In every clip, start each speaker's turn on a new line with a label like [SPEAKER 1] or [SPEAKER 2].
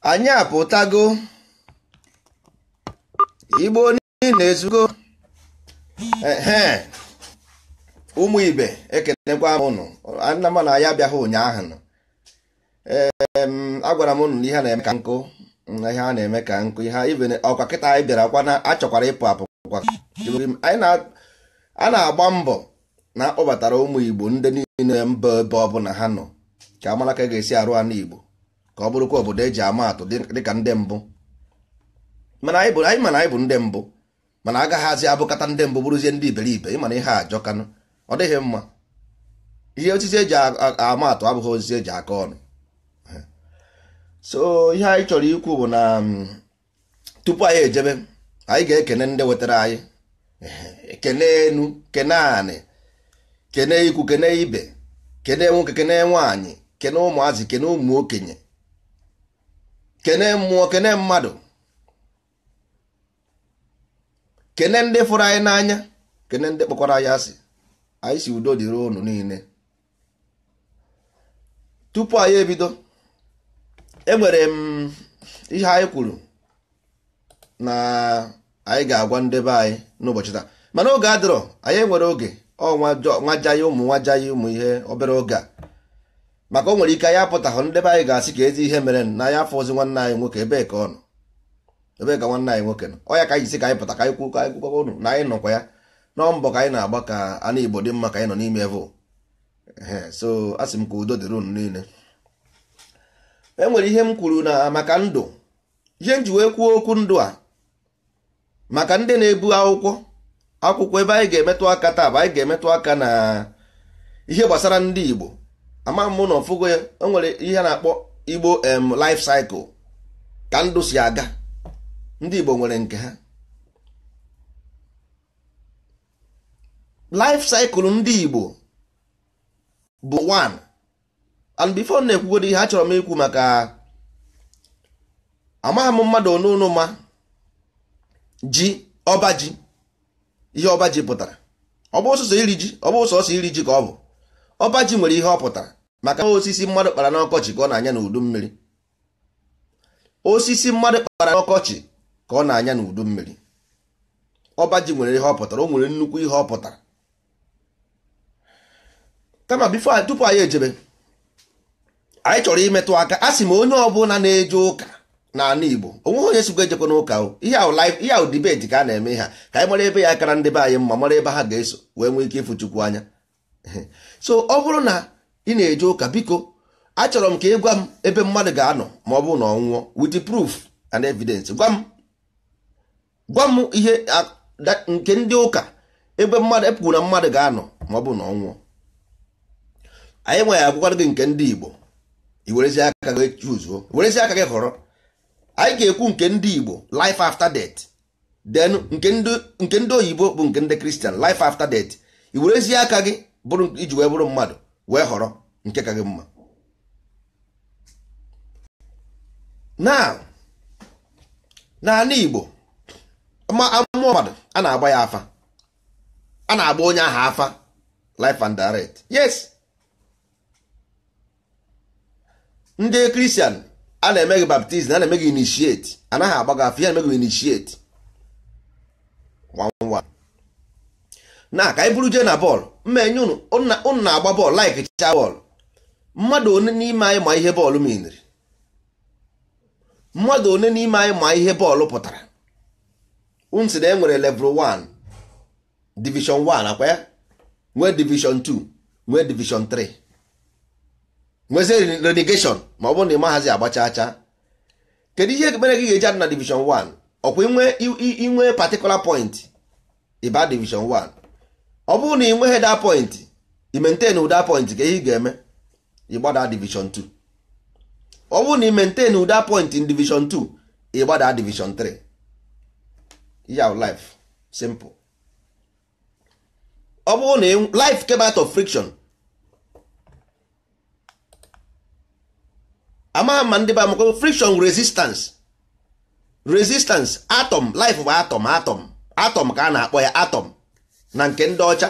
[SPEAKER 1] anyị apụtago Igbo niile ezugo ụmụ ibe ekenekwa m ụnụ nna m na ya abịaghị ụnyaahụ agwara m ụnụ na ihe na-eme ka nkụ ihe a na-eme ka nkụ ihe ibe ọkwa kịta anyị bịara kwa na achọkwara ịpụ apụkwa a na-agba mbọ na akpọbatara ụmụ Igbo ndị niile mba ebe ọbụla ha nọ ka amara ka ga-esi arụ anụ Igbo ka ọ bụrụkwa obodo eji ama atụ dịka ndị mbụ mana anyị bụ ndị mbụ mana agaghazi abụkata ndị mbụ bụrụzie ndị iberibe ịmana ihe ajọkanụ ọ dịghị mma ihe osisi eji ama atụ abụghị osisi eji aka ọnụ so ihe anyị chọrọ ikwu bụ na tupu anyị ejebe anyị ga-ekene ndị wetara anyị kene enu kene anị kene ikwu kene ibe kene nwoke kene nwaanyị kene ụmụazị kene ụmụ okenye kene mmụọ kene mmadụ kene ndị fụrụ anyị n'anya kene ndị kpọkwara anyị asị anyị si udo dịrị unu niile. Tupu anyị ebido enwere m ihe anyị kwuru na anyị ga-agwa ndị be anyị n'ụbọchị taa mana oge adịrọ anyị nwere oge nwajaghị ụmụ nwajaghị ụmụ ihe obere oge a maka o nwere ike anyị apụtaghị ndị be anyị ga-asị ka ezi ihe mere na ya afọ ozi nwanne anyị nwoke ebee ka ọ nọ ebee ka nwanne anyị nwoke nọ ọ ya ka anyị si ka anyị pụta ka anyị kwuo ka anyị kwukwa unu na anyị nọkwa ya nọ mbọ ka anyị na-agba ka anụ Igbo dị mma ka anyị nọ n'ime evo so a sị m ka udo dịrị unu niile. E nwere ihe m kwuru na maka ndụ ihe m ji wee kwuo okwu ndụ a maka ndị na-ebu akwụkwọ ebe anyị ga-emetụ aka taa bụ anyị ga-emetụ aka na ihe gbasara ndị Igbo ama m na ọfụgo ya o nwere ihe na-akpọ Igbo life cycle ka ndụ si aga ndị Igbo nwere nke ha life cycle ndị Igbo bụ 1 and before na-ekwugodo ihe achọrọ m ikwu maka amaghị m mmadụ onunu ma ji ọba ji ihe ọba ji pụtara ọ bụ sọsọ iri ji ọ bụ sọsọ iri ji ka ọ bụ ọba ji nwere ihe ọ pụtara maka osisi mmadụ kpara n'ọkọchị ka ọ na-anya n'udu mmiri osisi mmadụ kpara n'ọkọchị ka ọ na-anya n'udu mmiri ọba ji nwere ihe ọ pụtara o nwere nnukwu ihe ọ pụtara kama tupu anyị ejebe anyị chọrọ imetụ aka a sị m onye ọbụla na-eje ụka n'ala Igbo onweghị onye sikwa ejekwa n'ụka ihe ahụ dibeti ka a na-eme ha ka anyị mara ebe ya akara ndị be anyị mma mara ebe ha ga-eso wee nwee ike ịfụ Chukwu anya so ọ bụrụ na ị na-eje ụka biko achọrọ m ka ị gwa m ebe mmadụ ga-anọ ma ọ bụrụ na ọ nwụọ with proof and evidence gwa m ihe nke ndị ụka ebe mmadụ epụrụ na mmadụ ga-anọ ma ọ bụrụ na ọ nwụọ anyị nwe ya agwụkwara gị nke ndị Igbo iwerezi aka gị chuzuo werezi aka gị họrọ anyị ga-ekwu nke ndị Igbo life after death then nke ndị oyibo bụ nke ndị Christian life after death iwerezi aka gị bụrụ iji wee bụrụ mmadụ wee họrọ nke ka gị mma. n'ala Igbo amụọ mmadụ a na-agba ya afa a na-agba onye ahụ afa life and direct yes ndị Christian a na-eme gị baptizim a na-eme gị initiate anaghị agba gị afọ ya na-eme gị initiate na ka anyị bụrụ jee na bọọlụ mmenye unu na-agba bọọlụ like cha bọọlụ mmadụ one n'ime anyị ma ihe bọọlụ meniri mmadụ one n'ime anyị ma ihe bọọlụ pụtara unsị na enwere level 1 division 1 akwa ya nwee division 2 nwee division 3 nwezi relegation ma ọ bụrụ na ị maghazi agbacha acha kedu ihe mere gị ga-eji adị na division 1 ọkwa inwe particular point ịba division 1 ọ bụrụ na ị nweghị that point i maintain ụda point ka ihe ị ga-eme ịgbada division 2 ọ bụrụ na ị maintain ụda point in division 2 ịgbada division 3 ya life simple ọ bụrụ na life came out of friction ama ma ndị ba maka friction resistance atom life bụ atom ka a na-akpọ ya atom na nke ndị ọcha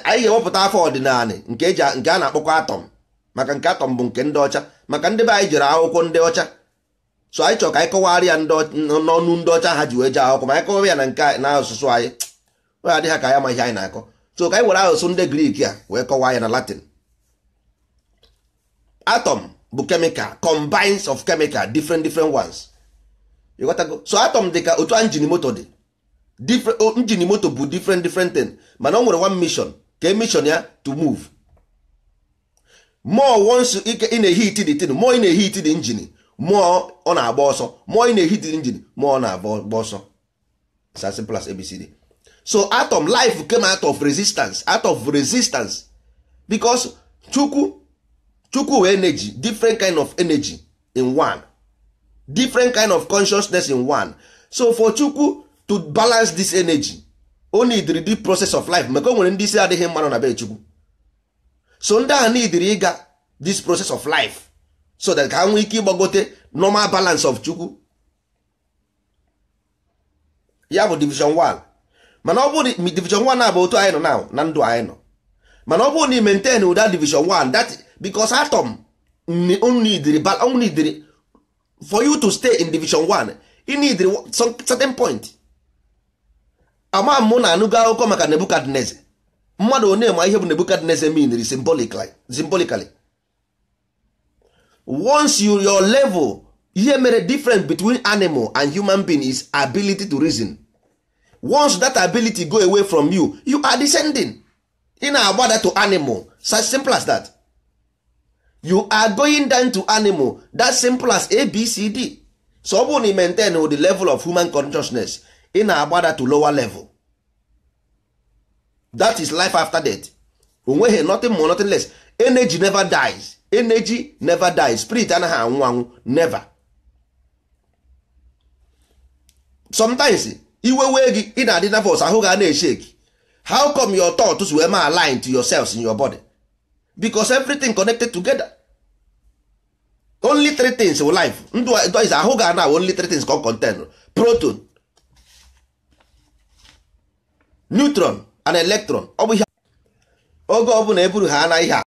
[SPEAKER 1] anyị ga-ewepụta afọ ọdịnala nke a na-akpọkwa atom maka nke atom bụ nke ndị ọcha, maka ndị be anyị jere akwụkwọ ndị ọcha, so anyị chọrọ ka anyị kọwara ya n'ọnụ ndị ọcha ha ji wee jee akwụkwọ, ma anyị kọwara ya na nke na asụsụ anyị ọ ya dị ha ka ya ma ihe anyị na-akọ. So ka anyị were asụsụ ndị Grik a wee kọwaa ya na Latin. Atom bụ chemical, combines of chemical, different ones. You got to go. So atom dị ka otu engine moto dị, engine moto bụ different thing, mana o nwere one mission, ka mission ya to move. More once in a heat the thing, more in a heat the engine, more ọ na-agba ọsọ, more in a heat the engine, more ọ na-agba ọsọ. It's as simple as ABCD. So atom life came out of resistance, because Chukwu energy, different kind of energy in one, different kind of consciousness in one. So for Chukwu to balance this energy, only the deep process of life. Maka nwere ndị isi adịghị mmanụ na be Chukwu. So ndị a need ịga this process of life so that ka nwee ike ịgbagote normal balance of Chukwu. Ya bụ division 1. Mana ọ bụ division 1 na bụ otu anyị nọ now na ndụ anyị nọ. Mana ọ bụ na maintain without division 1, that because atom only need for you to stay in division 1, you need some certain point. Ama mụ na anụgo akụkọ maka Nebukadneza. Mmadụ onye ma ihe bụ Nebukadneza mean symbolically. Once your level, ihe mere difference between animal and human being is ability to reason. Once that ability go away from you, you are descending. In agbada to animal, such simple as that. You are going down to animal, that simple as ABCD. So ọ bụrụ na maintain the level of human consciousness, in agbada to lower level. That is life after death. Onweghị nothing more, nothing less. Energy never dies. Energy never dies. Spirit anaghị anwụ anwụ, never. Sometimes iwe wee gị ị na-adị nervous, ahụ ga na-eshake. How come your thoughts were aligned to yourselves in your body? Because everything connected together. Only 3 things in life. Ndụ is ahụ ga na only 3 things can contain: proton, neutron and electron. Ọ bụ ihe oge ọ bụla eburu ha anaghị ha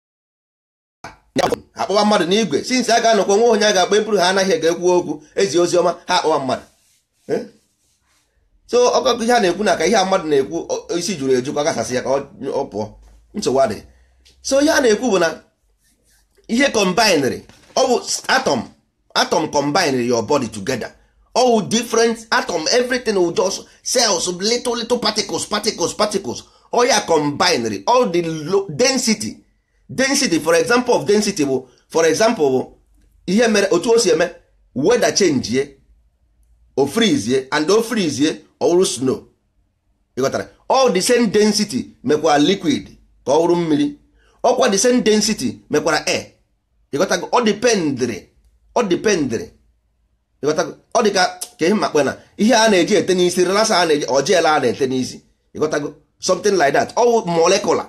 [SPEAKER 1] akpọwa mmadụ n'igwe, since a ga-anọkwa nwe onye a ga-akpọ eburu ha anaghị ga-ekwu okwu ezi ozi ọma, ha akpọwa mmadụ. So ọkọkọ ihe a na-ekwu na ka ihe a mmadụ na-ekwu isi juru eju ka gasasị ya ka ọ pụọ, nsogbu adị. So ihe a na-ekwu bụ na ihe combined, ọ bụ atom combined your body together. All different atom, everything will just cells, little particles. All ya combined, all the density, for example of density, for example ihe mere otu o si eme weather change ye o freeze ye, and o freeze ye or snow. You got that? All the same density mekwa liquid ka ọ bụrụ mmiri, ọkwa the same density mekwara air. You got that? All dependere. You got that? Ọ dị ka ihe makpe na ihe a na-eji ete n'isi, relasa a na-eji ojela a na-ete n'isi. You got that? Something like that. All molecular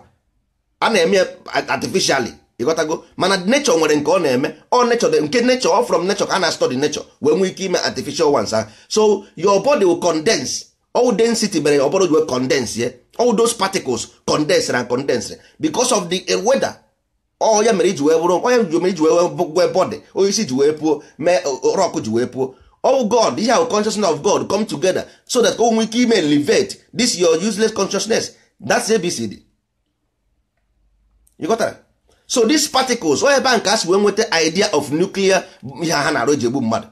[SPEAKER 1] a na-eme artificially. You got that? Mana nature nwere nke ọ na-eme, all nature, nke nature, all from nature ka na study nature when we ime artificial ones. So your body will condense. All density mere your body will condense, yeah? All those particles condense because of the weather. Oh ya mere ji wee bụrụ, onye ji mere ji wee body, onye isi ji wee puo, mee rock ji wee puo. Oh God, this how consciousness of God come together so that when we can elevate this your useless consciousness. That's ABCD. You got that? So these particles, onye ebe nke asị wee nweta idea of nuclear ihe ha na-arụ eji egbu mmadụ.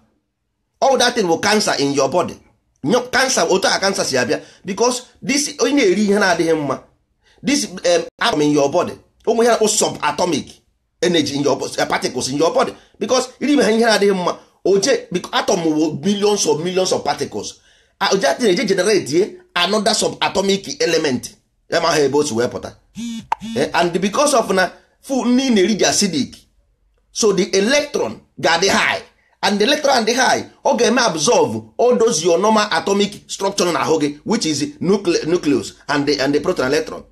[SPEAKER 1] All that thing will cancer in your body. Cancer, otu a cancer si abịa because this onye na-eri ihe na-adịghị mma. This atom in your body, onwe ihe subatomic energy in your particles in your body, because iri ha ihe na-adịghị mma oje, because atom will millions of particles. Oje eje generate another subatomic element. Ema ha ebe otu wee pụta. And because of na food ni na-eri dị acidic, so the electron ga dị high, and the electron and the high ọ ga-eme absorb all those your normal atomic structure na ahụ gị, which is nucleus and the proton electron.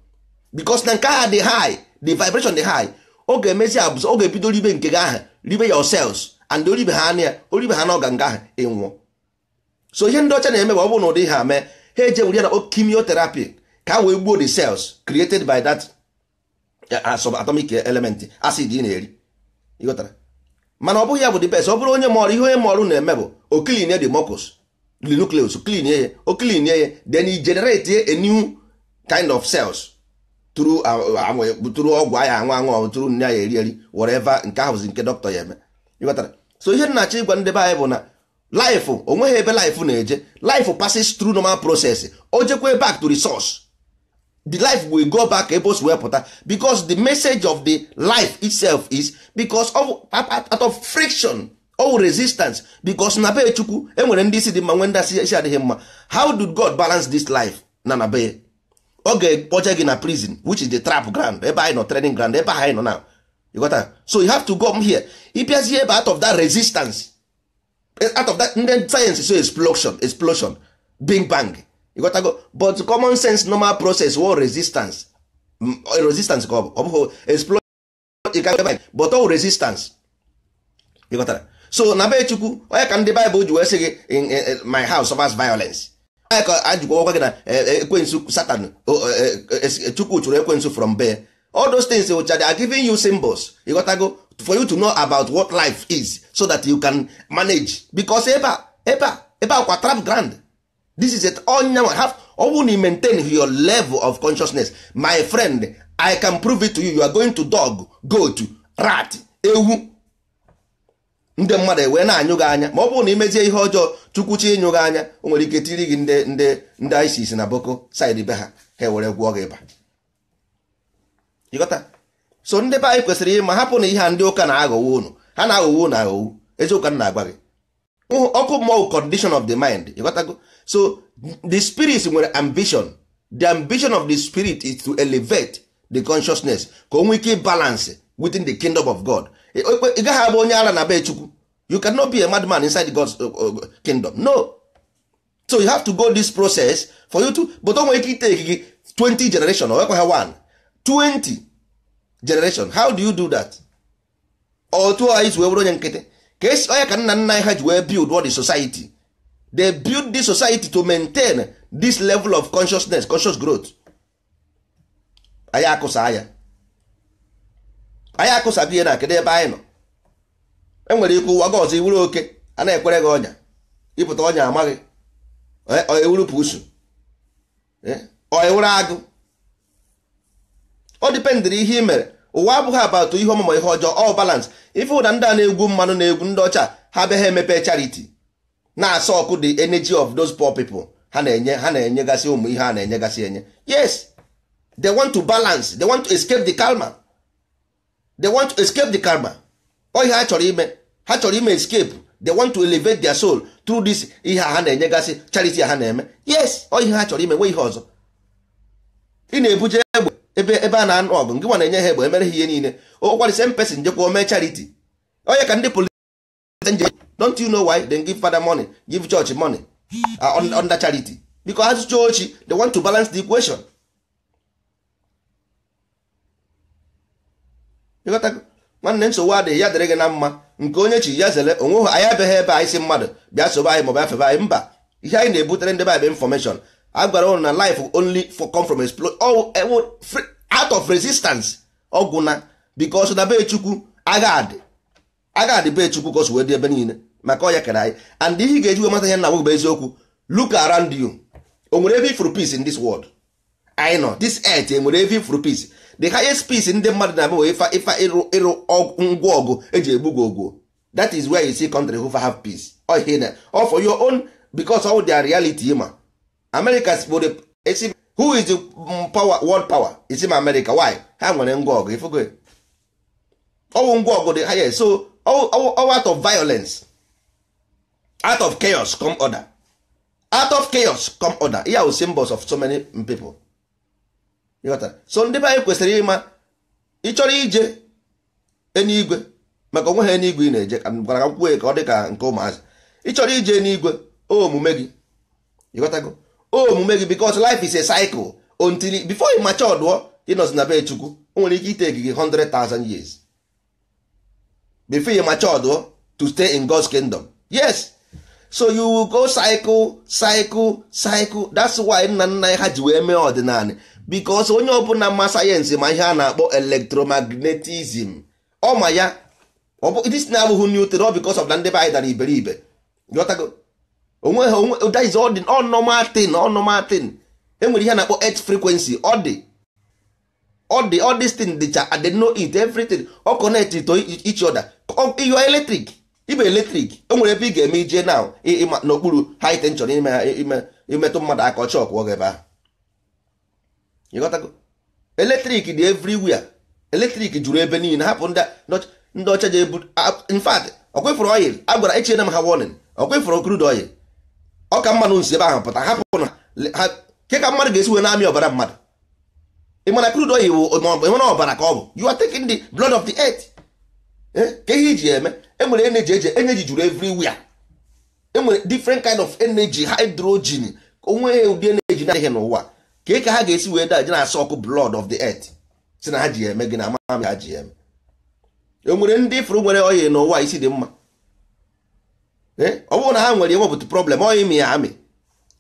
[SPEAKER 1] Because na nke ha dị high, the vibration dị high, ọ ga-emezi absorb, ọ ga-ebido ribe nke gị ahụ, ribe your cells, and oribe ha anya, oribe ha na ọga nga ahụ ịnwụọ. So ihe ndị ọcha na-eme ọ bụrụ na ụdị ha mee, ha eje were ya na chemotherapy ka wee gbuo the cells created by that subatomic element acid ị na-eri. ịghọtara. Mana ọ bụghị ya bụ the best. Ọ bụrụ onye mọrụ ihe onye mọrụ na-eme bụ o clean the mucus, the nucleus, clean ya, o clean ya, then he generate a new kind of cells through ọgwụ anya anwụ through nne ya eri whatever, nke ahụ nke dọkịta ya eme. ịghọtara. So ihe nna-achọ ịgwa ndị be anyị bụ na life onweghị ebe life na-eje. Life passes through normal process. O jekwe back to the source. The life will go back ebe o si wee pụta, because the message of the life itself is because of out of friction or resistance. Because na be Chukwu enwere ndị isi dị mma, nwee ndị isi adịghị mma. How did God balance this life na be? Ọ ga-ekpoje gị na prison, which is the trap ground, ebe anyị nọ, training ground, ebe anyị nọ now. You got that? So you have to come here. Ịbịazie ebe out of that resistance, out of that, then science is so explosion, big bang. You got to go. But common sense normal process war resistance go explosion, but all resistance. You got that? So na be Chukwu onye ka ndị Bible ji wee sị gị in my house suffers violence. Onye ka ajụkwa ọgwa gị na ekwensu Satan Chukwu chụrụ ekwensu from there. All those things which are giving you symbols. You got to go for you to know about what life is, so that you can manage. Because eba kwa trap ground. This is it. All you have. Only maintain your level of consciousness. My friend, I can prove it to you. You are going to dog, goat, rat, ewu. Ndị mmadụ wee na-anyụ gị anya. Ma ọ bụrụ na imezie ihe ọjọọ, chukwuchi ịnyụ gị anya, o nwere ike tiri gị ndị ISIS na Boko side be ha were gwụọ gị ịba. Ịghọta? So ndị be anyị kwesịrị ịma, hapụ na ihe a ndị ụka na-aghọwo unu. Ha na-aghọwo unu aghọwo. Eziokwu na-agwa gị. Ọkụ mmụọ condition of the mind. Ịghọtago? So the spirit nwere ambition. The ambition of the spirit is to elevate the consciousness ka o nwee ike balance within the kingdom of God. Ị gaghị abụ onye ara na be Chukwu. You cannot be a madman inside God's kingdom. No. So you have to go this process for you to, but o nwere ike take gị 20 generation or ekwe ha 1 20 generation. How do you do that? Otu anyị wee bụrụ onye nkịtị. Ka esi onye ka nna nna ha ji wee build what the society. They build this society to maintain this level of consciousness, conscious growth. Anyị akụsa anya. Anyị akụsa gị na kedu ebe anyị nọ. Enwere ikwu ụwa gị ọzọ iwuru oke, a na-ekwere gị ọnya. Ịpụta ọnya amaghị. Ọ ewuru pusu. Ọ ewuru agụ. Ọ dipendịrị ihe ị mere. Ụwa abụghị about ihe ọmụmụ ihe ọjọọ, all balance. Ife ụda ndị a na-egwu mmanụ na-egwu ndị ọcha, ha be ha emepe charity. Na-asọ ọkụ the energy of those poor people. Ha na-enyegasị ụmụ ihe ha na-enyegasị enye. Yes, they want to balance. They want to escape the karma. They want to escape the karma. Ọ ihe ha chọrọ ime. Ha chọrọ ime escape. They want to elevate their soul through this ihe ha na-enyegasị charity ha na-eme. Yes, ọ ihe ha chọrọ ime, nwe ihe ọzọ. Ị na-ebuje egbe ebe a na-anụ ọgụ, ngị nwa na-enye ha egbe, emere ha ihe niile. Ọkwa the same person jekwa ome charity. Onye ka ndị police, don't you know why they give father money, give church money under charity? Because as church, they want to balance the equation. You got to nwanne nsogbu adịghị ya dịrị gị na mma nke onye chi ya zere onwe anyị abeghị ebe anyị si mmadụ bịa sobe anyị maọbụ afebe anyị. Mba, ihe anyị na-ebutere ndị Bible information. A gwara ụnụ na life only come from out of resistance. Ọgwụ na because na be Chukwu agha adị be Chukwu ka o si wee dị ebe niile maka ọ ya kere anyị. And ihe ị ga-eji mata ihe na bụ eziokwu. Look around you. O nwere ebe for peace in this world. I know this earth enwere ebe for peace. The highest peace ndị mmadụ na-abụ ifa ịrụ ngwa ọgụ eji egbu ogwo. That is where you see country who have peace. Or for your own, because all their reality ma. America's who is the world power? It's in America. Why? Ha nwere ngwa ọgụ ifugo. All ngwa ọgụ the highest. So all out of violence, out of chaos come order. Out of chaos come order. Here are symbols of so many people. You got that? So ndị be anyị kwesịrị ịma ịchọrọ ije eluigwe maka onwe ha eluigwe ị na-eje gwara ka kwuo ka ọ dị ka nke ụmụazị. Ịchọrọ ije eluigwe omume gị. You got to go. Omume gị, because life is a cycle until before you mature duo ịnọzi na be Chukwu o nwere ike ite gị 100,000 years before you mature duo to stay in God's kingdom. Yes. So you will go cycle. That's why nna nna ha ji wee mee ọdịnala. Because onye ọbụla ma sayensị ma ihe a na-akpọ electromagnetism ọ ma ya this na-abụghị new thing because of na ndị be anyị dara iberibe ghọtago onwe that is all normal thing enwere ihe na-akpọ earth frequency all this thing dịcha they know it everything all connect to each other you are electric ibe electric enwere ebe ị ga-eme ije now n'okpuru high tension imetụ mmadụ aka ọchọ ọkwụ oge ebe ahụ ịghọtago electric dị everywhere electric juru ebe niile hapụ ndị ọcha ji ebu in fact ọkwefụrụ oil agwara echiena m ha warning ọkwefụrụ crude oil ọ ka mmanụ nsi ebe ahụ pụta hapụ na ke ka mmadụ ga-esi wee na-amị ọbara mmadụ ịmana crude oil ịmana ọbara ka ọ bụ you are taking the blood of the earth ka ihe iji eme enwere energy juru everywhere enwere different kind of energy hydrogen onwe ụdị energy na ihe n'ụwa ka ha ga-esi wee daje na-asa ọkụ blood of the earth si na ha ji eme gị na amami ha ji eme enwere ndị ifuru nwere oyi n'ụwa isi dị mma ọ bụrụ na ha nwere enwepụta problem oyi mi ya amị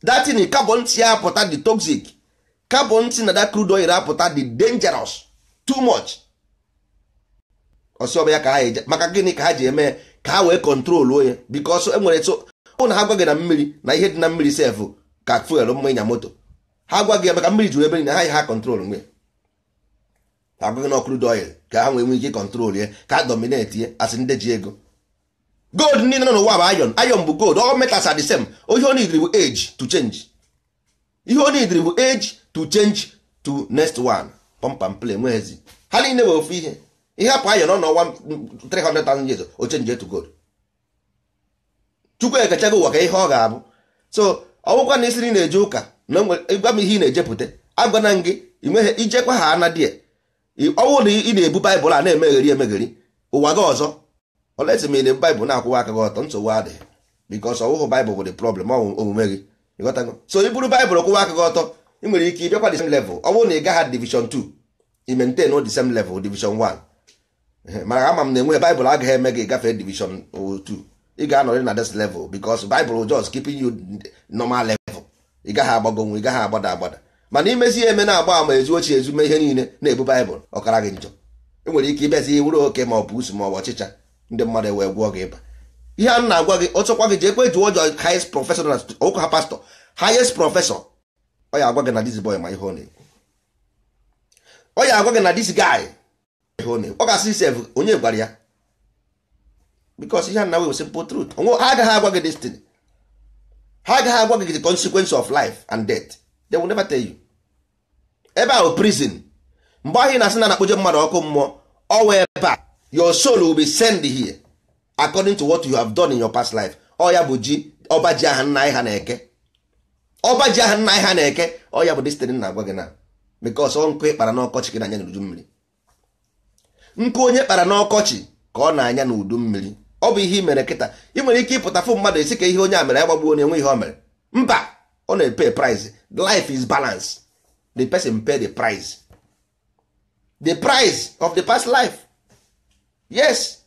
[SPEAKER 1] datin carbon si apụta dị toxic carbon si na that crude oil apụta dị dangerous too much ọsọ ya ka ha eje maka gịnị ka ha ji eme ka ha wee control onye because enwere so ọ na ha gwa gị na mmiri na ihe dị na mmiri sef ka fuel mma ịnya moto ha gwa gị maka mmiri juru ebe na ha control nwe ha gwa gị na crude oil ka ha nwee ike control ya ka ha dominate ya asị ndị ji ego gold niile nọ n'ụwa bụ iron bụ gold all metals are the same ihe ọ need bụ age to change ihe ọ need bụ age to change to next one pump and play nwezi ha niile bụ ofu ihe hapụ iron nọ n'ọnwa 300,000 years o change to gold chukwu ekechago ụwa ka ihe ọ ga-abụ so ọgwụkwa na isiri na-eje ụka na gwa m ihe ị na-ejepụta agwana gị inweghị ijekwa ha ana die ọnwụ na ị na-ebu baịbụl a na-emegheri ụwa gị ọzọ olesi ma ị na-ebu baịbụl na-akwụwa aka gị ọtọ nsogbu adịghị bikos ọwụhụ baịbụl bụ the problem omume gị ịghọtago so iburu baịbụl kwụwa aka gị ọtọ ị nwere ike ịbịakwa the same level ọ bụrụ na ị gaghị division 2 i maintain the same level division 1 mara ama m na enwe baịbụl agaghị eme gị gafee division 2 ị ga-anọrị na this level because Bible just keeping you normal level ị gaghị agbagonwu ị gaghị agbada mana imezi eme na-agba ama ezu ochie ezume ihe niile na-ebu Bible ọkara gị njọ enwere ike ibezi iwuru oke ma ọ bụ usu ma ọ bụ ọchịcha ndị mmadụ wee gwụọ gị ịba ihe a na-agwa gị ọtọkwa gị jekwe jụọ ọjọọ highest professor na ụka ha pastor highest professor ọ ya agwa gị na this boy ma ihe ọ na-ekwu ọ ya agwa gị na this guy ihe ọ na-ekwu ọ ga-asị sef onye gwara ya because ihe na we simple truth ha agaghị agwa gị destiny ha agaghị agwa gị the consequence of life and death they will never tell you ebe ahụ prison mgbe ahụ ị na-asị na na-akpụje mmadụ ọkụ mmụọ ọwa ebe a your soul will be sent here according to what you have done in your past life ọ ya bụ ji ọba ji aha nna anyị ha na-eke ọba ji aha nna anyị ha na-eke ọ ya bụ destiny na-agwa gị na because ọ nkụ ịkpara n'ọkọchị gị na-anya n'udu mmiri nkụ onye kpara n'ọkọchị ka ọ na-anya n'udu mmiri ọ bụ ihe i mere kịta ị nwere ike ịpụta fụ mmadụ esi ka ihe onye a mere ya gbagbuo na enwe ihe o mere mba ọ na-epay price life is balance the person pay the price of the past life yes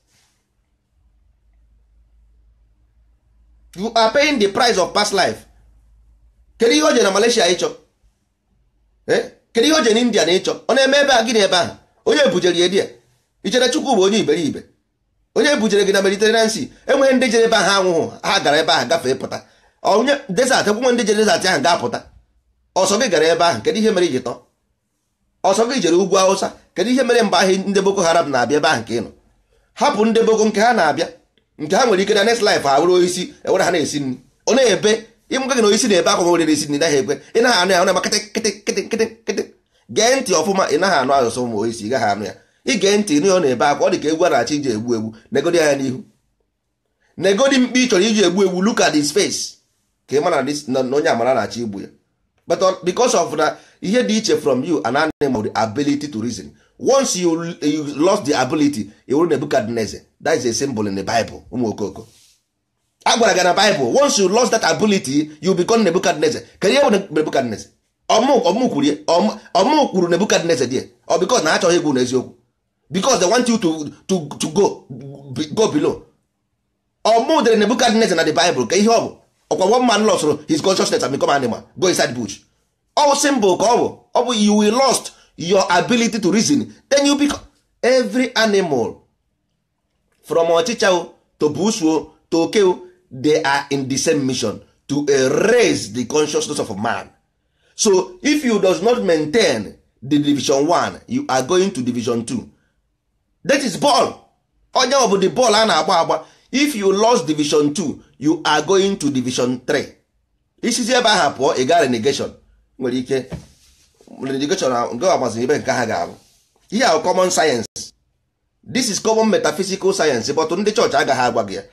[SPEAKER 1] you are paying the price of past life kedu ihe o je na Malaysia ịchọ kedu ihe o je na India na ịchọ ọ na-eme ebe a gị na ebe ahụ onye bujere ya die ichere Chukwu bụ onye iberibe onye bujere gị na Mediterranean Sea enweghị ndị jere ebe ahụ anwụhụ ha gara ebe ahụ gafee pụta onye desert ekwunwe ndị jere desert ahụ ga-apụta ọsọ gị gara ebe ahụ kedu ihe mere iji tọ ọsọ gị jere ugwu Awụsa kedu ihe mere mgbe ahụ ndị Boko Haram na-abịa ebe ahụ nke ị nọ hapụ ndị Boko nke ha na-abịa nke ha nwere ike na next life ha were oisi ewere ha na-esi nri ọ na-ebe ịmụga gị na oisi na-ebe akwa nwere esi nri naghị ekwe ị naghị anụ ya ọ na-ama kịtịkịtịkịtịkịtị gee ntị ọfụma ị naghị anụ asụsụ ụmụ oisi ị gaghị anụ ya ige ntị nụ ọ na-ebe akwa ọ dị ka egwu a na-achọ iji egbu negodi anya n'ihu negodi mkpi ị chọrọ iji egbu look at his face ka ị mara na onye amara na-achọ igbu ya but because of na ihe dị iche from you an animal the ability to reason once you lost the ability you will Nebuchadnezzar that is a symbol in the Bible ụmụ okoko agwara gị na Bible once you lost that ability you become Nebuchadnezzar kedu ihe bụ Nebuchadnezzar ọmụ kwuru Nebuchadnezzar die ọ because na achọghị egwu n'eziokwu because they want you to go below ọmụ dere Nebuchadnezzar na the Bible ka ihe ọ bụ ọkwa one man lost his consciousness and become animal go inside bush all symbol ka ọ bụ you will lost your ability to reason then you become every animal from ọchịcha to busu to oke, they are in the same mission to erase the consciousness of a man. So if you does not maintain the division 1, you are going to division 2. That is ball. Onye ọ bụ the ball a na-agba agba. If you lost division 2, you are going to division 3. Isizi ebe ahụ pụọ, ị ga renegation. Nwere ike renegation nke agbaziri ebe nke ha ga-abụ. Ihe ahụ common science. This is common metaphysical science, but ndị church agaghị agwa gị ya.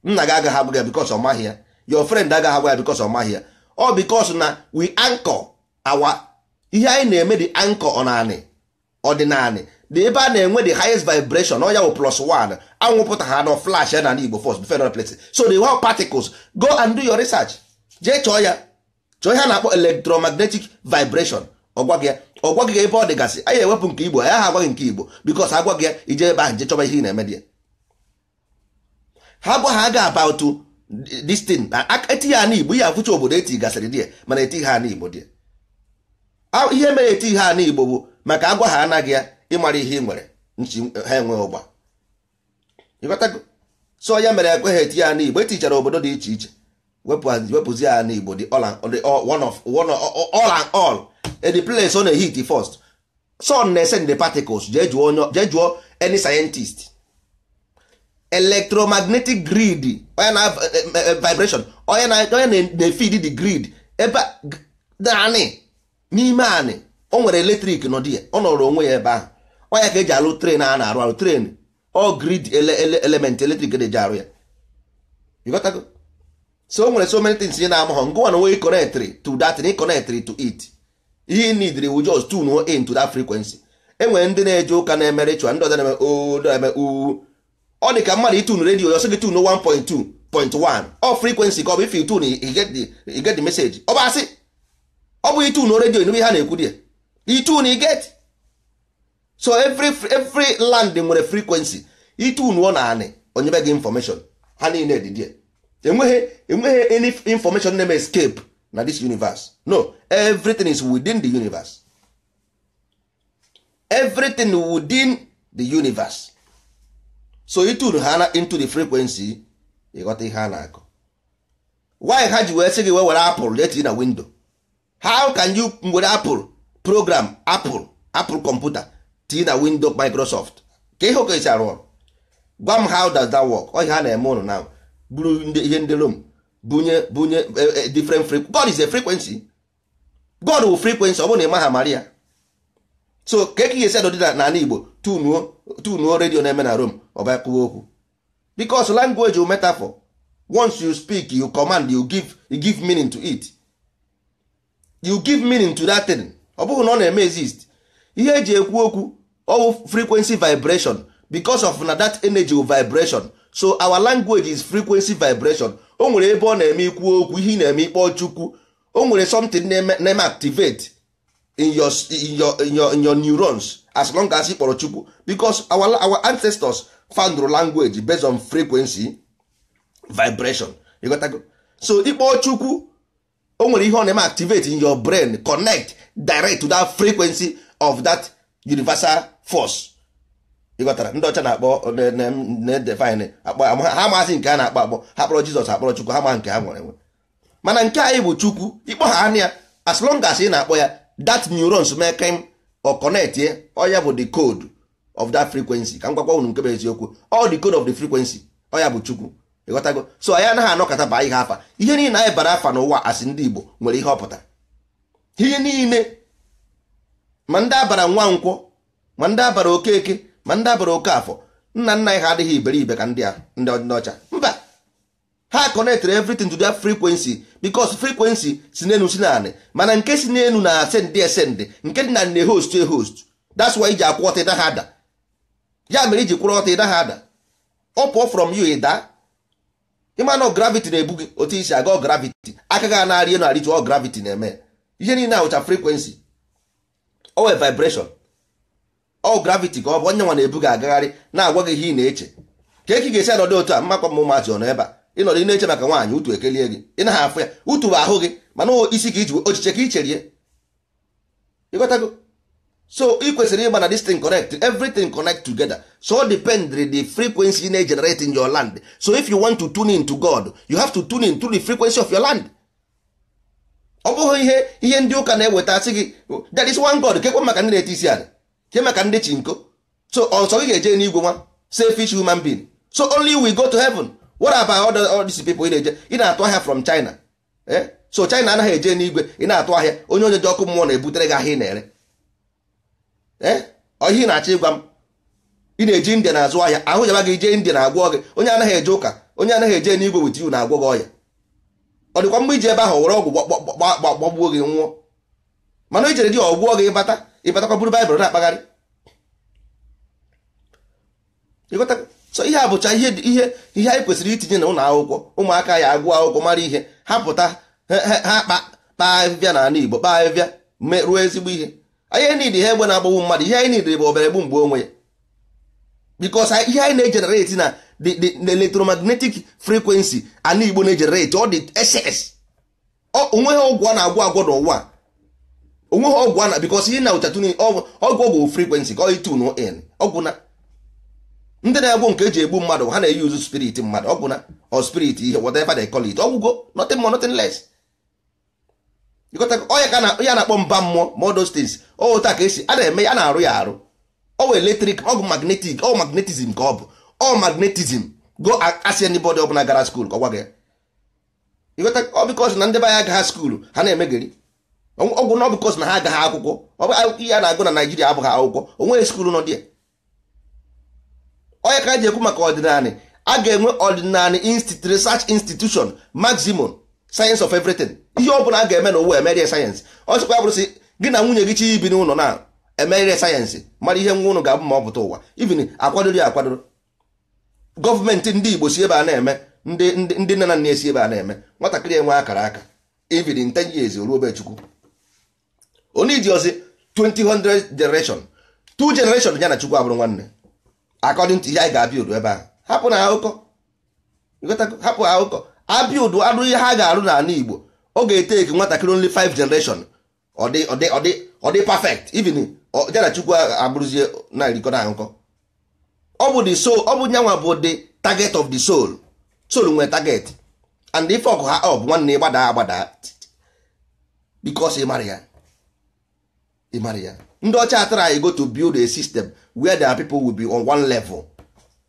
[SPEAKER 1] Nna gị agaghị agwa gị ya because ọ maghị ya. Your friend agaghị agwa ya because ọ maghị ya. Or because na we anchor our ihe anyị na-eme the anchor ọnanị ọdịnanị. The ebe a na-enwe the highest vibration ọ ya wụ +1 anwụpụta ha nọ flash ya na Igbo first before other places. So the whole particles, go and do your research. Jee chọọ ya ha na-akpọ electromagnetic vibration. Ọgwa gị ebe ọ dịgasị anyị ewepụ nke Igbo ya ha agwaghị nke Igbo because agwa gị ije ebe ahụ je chọba ihe ị na-eme dị ha gwa ha ga about this thing eti ha n'Igbo ihe afụcha obodo eti gasịrị dị mana eti ha n'Igbo dị ihe mere eti ha n'Igbo bụ maka agwa ha anaghị ya ịmara ihe ị nwere ha enwe ụgba ịghọtago. So ya mere ekwe ha eti ha n'Igbo etichara obodo dị iche iche wepụzi ha n'Igbo dị all and all the place on a heat first. Sun na-send the particles jee jụọ any scientist. Electromagnetic grid onye na vibration onye na-feed the grid ebe anị n'ime anị o nwere eletrik nọ dị ọ nọrọ onwe ya ebe ahụ onye ka eji alụ tren a na-arụ tren all grid element eletrik ga-eji arụ ya. You got to go. So o nwere so many things ị na-amụghọ ngwa na way connect to that and connect to it. Ihe need will just tune in to that frequency. Enwere ndị na-eje ụka na-eme ritual ndị ọzọ na-eme ọ dị ka mmadụ itune radio ya sị gị tune 1.2.1 all frequency ka ọ bụ if you tune you get the message. Ọ bụ asị ọ bụ itune radio ihe ha na-ekwu dị itune you get. So every land nwere frequency itune ọ na-anị onyebe gị information ha niile dị dị. Enweghị any information na-eme escape na this universe. No, everything is within the universe. Everything within the universe. So you tune ha into the frequency ịghọta ihe a na-akọ. Why ha ji wee sị gị wee were apple let in a window? How can you were apple program apple computer tinye na window Microsoft? Ka ihe oke isi arụ ọrụ. Gwa m how does that work? Ọ ihe ha na-eme ụnụ now buru ihe ndị Rome bunye different frequency. God is a frequency. God will frequency ọ bụ na ịma ha Maria. So ka eke esi adọdị na ala Igbo tunuo radio na-eme na Rome ọ bịa kwuo okwu because language will metaphor. Once you speak you command you give meaning to it. You give meaning to that thing. Ọ bụghị na ọ na-eme exist. Ihe eji ekwu okwu ọ frequency vibration because of na that energy vibration. So our language is frequency vibration. O nwere ebe ọ na-eme ikwu okwu ihe na-eme ikpọ Chukwu. O nwere something na-eme activate in your neurons as long as ikpọrọ Chukwu because our ancestors found the language based on frequency vibration. You got to go. So ikpọ Chukwu o nwere ihe ọ na-eme activate in your brain connect direct to that frequency of that universal force. ịghọtara ndị ọcha na-akpọ na-define akpọ ha masị nke a na-akpọ ha kpọrọ Jizọs akpọrọ Chukwu ha ma nke ha nwere enwe mana nke anyị bụ Chukwu ịkpọ ha anya as long as ị na-akpọ ya that neurons make him or connect ọ ya bụ the code of that frequency ka m gwakwa unu nke bụ eziokwu all the code of the frequency ọ ya bụ Chukwu. ịghọtago. So anyị anaghị anọkọta ba ihe afa ihe niile anyị bara afa n'ụwa asị ndị Igbo nwere ihe ọ pụtara ihe niile ma ndị abara Nwankwọ ma ndị abara Okeke ma ndị abara Okafọ nna nna anyị ha adịghị iberibe ka ndị ọcha mba ha connect everything to that frequency because frequency si n'enu si naanị mana nke si n'enu na ascend nke dị na nne host host. That's why iji akwụ ọta ịda ha ada ya mere iji kwụrụ ọta ịda ha ada ọ pụọ from you ịda ịma na gravity na-ebu gị otu isi aga gravity aka ga na-arị enu arịtụ gravity na-eme ihe niile ahụcha frequency o wee vibration ọ gravity ka ọ bụ onye nwa na-ebu gị agagharị na-agwa gị ihe ị na-eche ka eke ga-esi anọdụ otu a mmakwa m ụmụazị ọ nọ ebe a ịnọdụ ị na-eche maka nwaanyị utu ekelie gị ị naghị afụ ya utu bụ ahụ gị mana isi ka iji ochiche ka i cherie ịghọtago. So ị kwesịrị ịgba na this thing connect, everything connect together. So depend the frequency na generate in your land. So if you want to tune in to God, you have to tune in to the frequency of your land. Ọ bụghị ihe ndị ụka na-eweta sị gị there is one God, kekwa maka ndị na-eti isi ala, ke maka ndị chinko. So ọsọ gị ga-eje n'igwe nwa selfish human being. So only we go to heaven. What about all these people ị na-atụ ahịa from China? So China anaghị eje n'igwe, ị na-atụ ahịa, onye onye ji ọkụ mmụọ na-ebutere gị ahịa ị na-ere. Ihe na-achọ ịgwa m ị na-eji India na-azụ ahịa, ahụ jaba gị ije India na-agwọ gị, onye anaghị eje ụka, onye anaghị eje n'igwe with you na-agwọ gị ọya. Ọ dịkwa mgbe iji ebe ahụ were ọgwụ gbagbuo gị nwụọ, mana ijere dị ọgwụọ gị ịbatakwa buru Baịbụl na-akpagharị. So ihe a bụcha ihe anyị kwesịrị itinye na ụlọ akwụkwọ, ụmụaka ya agụ akwụkwọ mara ihe, ha pụta ha kpaa ahịhịa na ala Igbo, kpaa ahịhịa ruo ezigbo ihe. Anyị niile ihe egbe na-agbagbu mmadụ, ihe anyị niile bụ obere egbu mgbe onwe ya, because ihe anyị na-ejenerate na the electromagnetic frequency ala Igbo na-ejenerate ọ dị SS. Onweghị ọgwụ a na-agwọ agwọ n'ụwa, onweghị ọgwụ a na, because ihe na ụchatun ọgwụ bụ frequency ka ọ itunu in ọgwụ na ndị na-egbu nke eji egbu mmadụ, ha na-eyuzu spirit mmadụ, ọgwụ na or spirit ihe whatever they call it, ọgwụgo nothing more nothing less. Onye ka ya na-akpọ mba mmụọ ma those things taa ka esi a na-eme ya, na-arụ ya arụ. Ọ electric, ọ bụ magnetic, ọ magnetism ka ọ bụ, ọ magnetism. Go ask anybody ọbụla gara school ka ọ gwa gị. Ọ because na ndị be anyị agaghị school, ha na-emegeri ọgwụ na ọ because na ha agaghị akwụkwọ. Ọ bụ akwụkwọ ihe a na-agụ na Naijiria abụghị akwụkwọ, onweghị school nọ dị. Onye ka ji ekwu maka ọdịnala, a ga-enwe ọdịnala research institution maximum science of everything. Ihe ọ bụla a ga-eme n'ụwa emerie sayensị. Ọ sịkwa bụrụ sị gị na nwunye gị chi ibi n'ụlọ na emerie sayensị, mara ihe nwa ụnụ ga-abụ ma ọ pụta ụwa. Even akwadoro ya akwadoro. Gọọmenti ndị Igbo si ebe a na-eme, ndị nne na nna esi ebe a na-eme, nwatakịrị enwe akara aka even in 10 years ruo be Chukwu. Only ji ozi 20 generation 2 generation ya na Chukwu abụrụ nwanne. According to ihe anyị ga-abịa udo ebe a. Hapụ na akụkọ. Hapụ akụkọ. Abịa udo arụ ihe ha ga-arụ n'ala Igbo. Ọ ga-eteki nwatakịrị only 5 generation. Ọ dị perfect. Even ya na Chukwu abụrụzie na-erikọ na akụkọ. Ọ bụ the soul, ọ bụ nyanwa bụ the target of the soul. Soul nwere target. And if ọkụ ha ọ bụ nwanne gbada because ị mara ya. Ndị ọcha atara anyị go to build a system where their people will be on one level.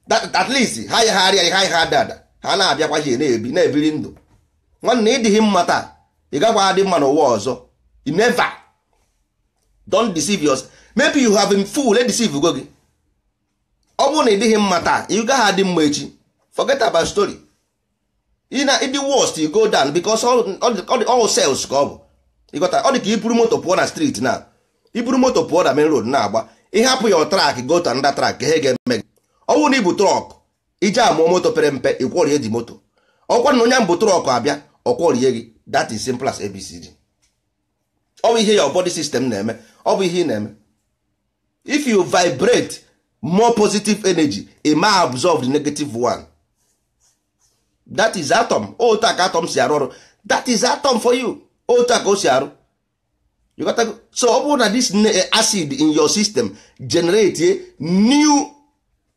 [SPEAKER 1] That at least ha ha dada ha na-abịakwa ihe na-ebiri ndụ. Nwanne ịdịghị mma taa, ị gakwa adị mma n'ụwa ọzọ. You never. Don't deceive yourself. Maybe you have been fool, deceive go gị. Ọ bụrụ na ịdịghị mma taa, ị gaghị adị mma echi. Forget about story. In the worst you go down because all sales ka ọ bụ. Ị ghọta, ọ dị ka iburu moto pụọ na street na. Iburu moto pụọ na main road na-agba, ịhapụ your track go to another track ka he ga-eme gị. Ọ bụrụ na ibu trọk ije amụọ moto pere mpe, ịkwọrie dị moto. Ọkwa na onye mbụ trọk abịa ọkwọrie gị. That is simple as ABCD. Ọ bụ ihe your body system na-eme, ọ bụ ihe ị na-eme. If you vibrate more positive energy, it may absorb the negative one. That is atom. Ota ka atom si arụ ọrụ. That is atom for you. Ota ka o si arụ. You got to, so ọ bụrụ na this acid in your system generate a new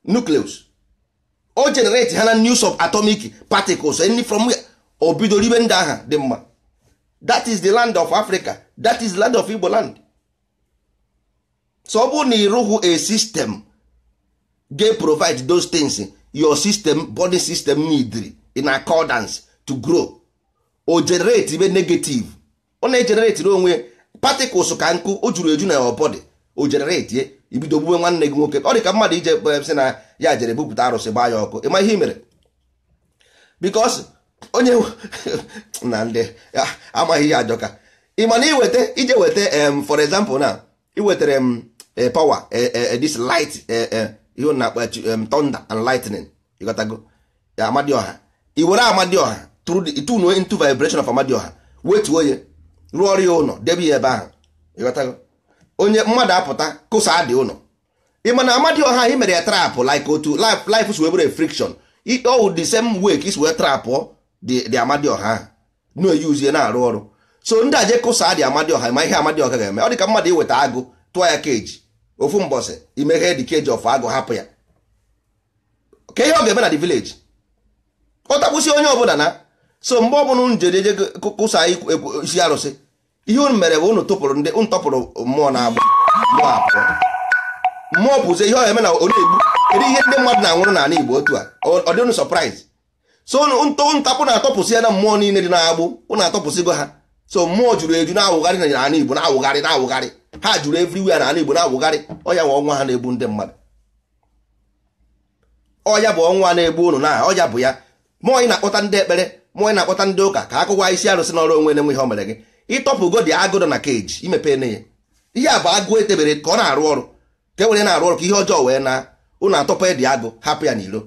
[SPEAKER 1] nucleus, or generate ha na new subatomic particles any from where obido ribe ndị aha dị mma. That is the land of Africa. That is the land of Igbo land. So ọ bụrụ na ịrụhụ a system get provide those things your system body system need in accordance to grow, o generate ibe negative, ọ na-generate onwe particles ka nkụ o juru eju na your body, o generate ye ibido gbuwe nwanne gị nwoke. Ọ dị ka mmadụ ije sị na ya jere bupụta arụsị gbaa ya ọkụ. Ịma ihe mere because onye na ndị amaghị ya ajọka. Ịma na ije weta for example na iwetere power this light ihe na-akpa thunder and lightning, you got to go ya Amadioha. I were Amadioha through the tune into vibration of Amadioha, wetuo ye rụọ ọrụ ya ụlọ debe ya ebe ahụ. You got to go onye mmadụ apụta kụsa adị ụlọ. Ịma na Amadioha he mere ya trap like otu life is were friction. It all the same way is were trap the Amadioha no use ya na arụ ọrụ. So ndị aje kụsa adị Amadioha ma ihe Amadioha ga-eme. Ọ dị ka mmadụ iweta agụ tụọ ya keji ofu mbọsị imeghe dị keji of agụ hapụ ya ka ihe ọ ga-eme na the village ọ takpusi onye ọbụla na so mgbe ọbụla unu jere eje kụsa isi arụsị ihe unu mere bụ unu tụpụrụ ndị unu tọpụrụ mmụọ na-agba mmụọ abụọ mmụọ pụzie ihe ọ ga-eme na onye egbu kedu ihe ndị mmadụ na-anwụrụ n'ala Igbo otu a ọ dị unu surprise so ntapụ na-atọpụsị ya na mmụọ niile dị na-agbụ unu atọpụsịgo ha so mmụọ juru eju na-awụgharị n'ala Igbo na-awụgharị ha juru everywhere n'ala Igbo na-awụgharị ọya bụ ọnwa ha na-egbu ndị mmadụ ọya bụ ọnwa na-egbu unu na ọya bụ ya mmụọ ị na-akpọta ndị ekpere mmụọ ị na-akpọta ndị ụka ka akụkwa isi arụsị n'ọrụ onwe na-enwe ihe o mere gị ịtọpụgo dị agụdọ na keji imepe ne ya ihe a bụ agụ etebere ka ọ na-arụ ọrụ ka e were na-arụ ọrụ ka ihe ọjọọ wee na unu atọpụ dị agụ hapụ ya n'iro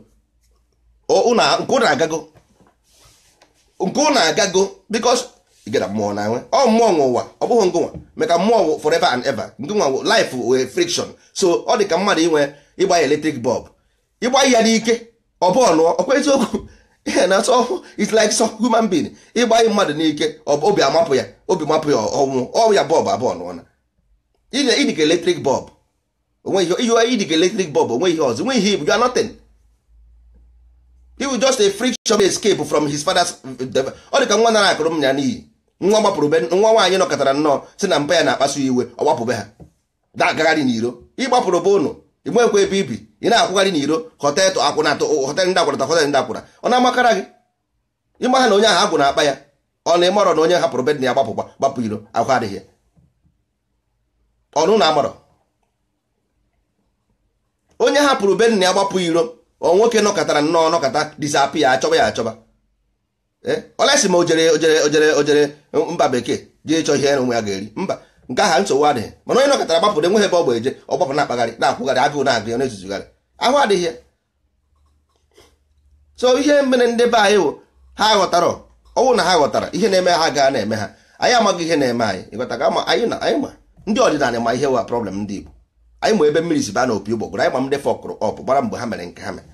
[SPEAKER 1] nke unu agago because igera mmụọ na nwe ọ mmụọ nwe ụwa ọ bụghị ngụnwa maka mmụọ wụ forever and ever ngụnwa wụ life wee friction so ọ dị ka mmadụ inwe ịgba ya electric bulb ịgba ya n'ike ọ bụ ọnụọ ọkwa eziokwu ihe na so it's like some human being ịgba mmadụ n'ike obi mapụ ya ọnwụ ọ ya bulb abụọ n'ọna idika electric bulb onwe ihe idika electric bulb onwe ihe ọzọ onwe ihe you are nothing. He was just a friction escape from his father's ọ dị ka nwa nara akụrụ m ya n'iyi nwa gbapụrụ be nwa nwaanyị nọkọtara nnọọ si na mpa ya na-akpasu iwe ọ gbapụbe ha na-agagharị n'iro ịgbapụrụ be ụnụ inwekwa ebe ibi ị na-akwụgharị n'iro hotel ndị akwụnata hotel ndị akwụna ọ na-amakara gị ịma ha na onye ahụ agwụ na-akpa ya ọ na-emerọ na onye hapụrụ be na ya gbapụ iro ahụ adịghị ya ọnụ na-amarọ onye hapụrụ be na ya gbapụ iro ọ nwoke nọkọtara nnọọ nọkọta disapia achọba ya achọba olesi ma ojere mba bekee jee chọọ ihe onwe ya ga-eri mba nke aha nsogbu adịghị mana onye nọkọtara gbapụrụ enweghị ebe ọ bụ eje ọ gbapụ na-akpagharị na-akwụgharị agụụ na-agụ ya na-ezuzugharị ahụ adịghị ya so ihe mere ndị be anyị bụ ha ghọtara ọnwụ na ha ghọtara ihe na-eme ha gaa na-eme ha anyị amaghị ihe na-eme anyị ịghọtaga ama anyị ma ndị ọdịnala ma ihe wa problem ndị Igbo anyị ma ebe mmiri si baa na opi ụgbọgụrụ anyị ma ndị fọkụrụ ọpụ gbara mgbe ha mere nke ha mere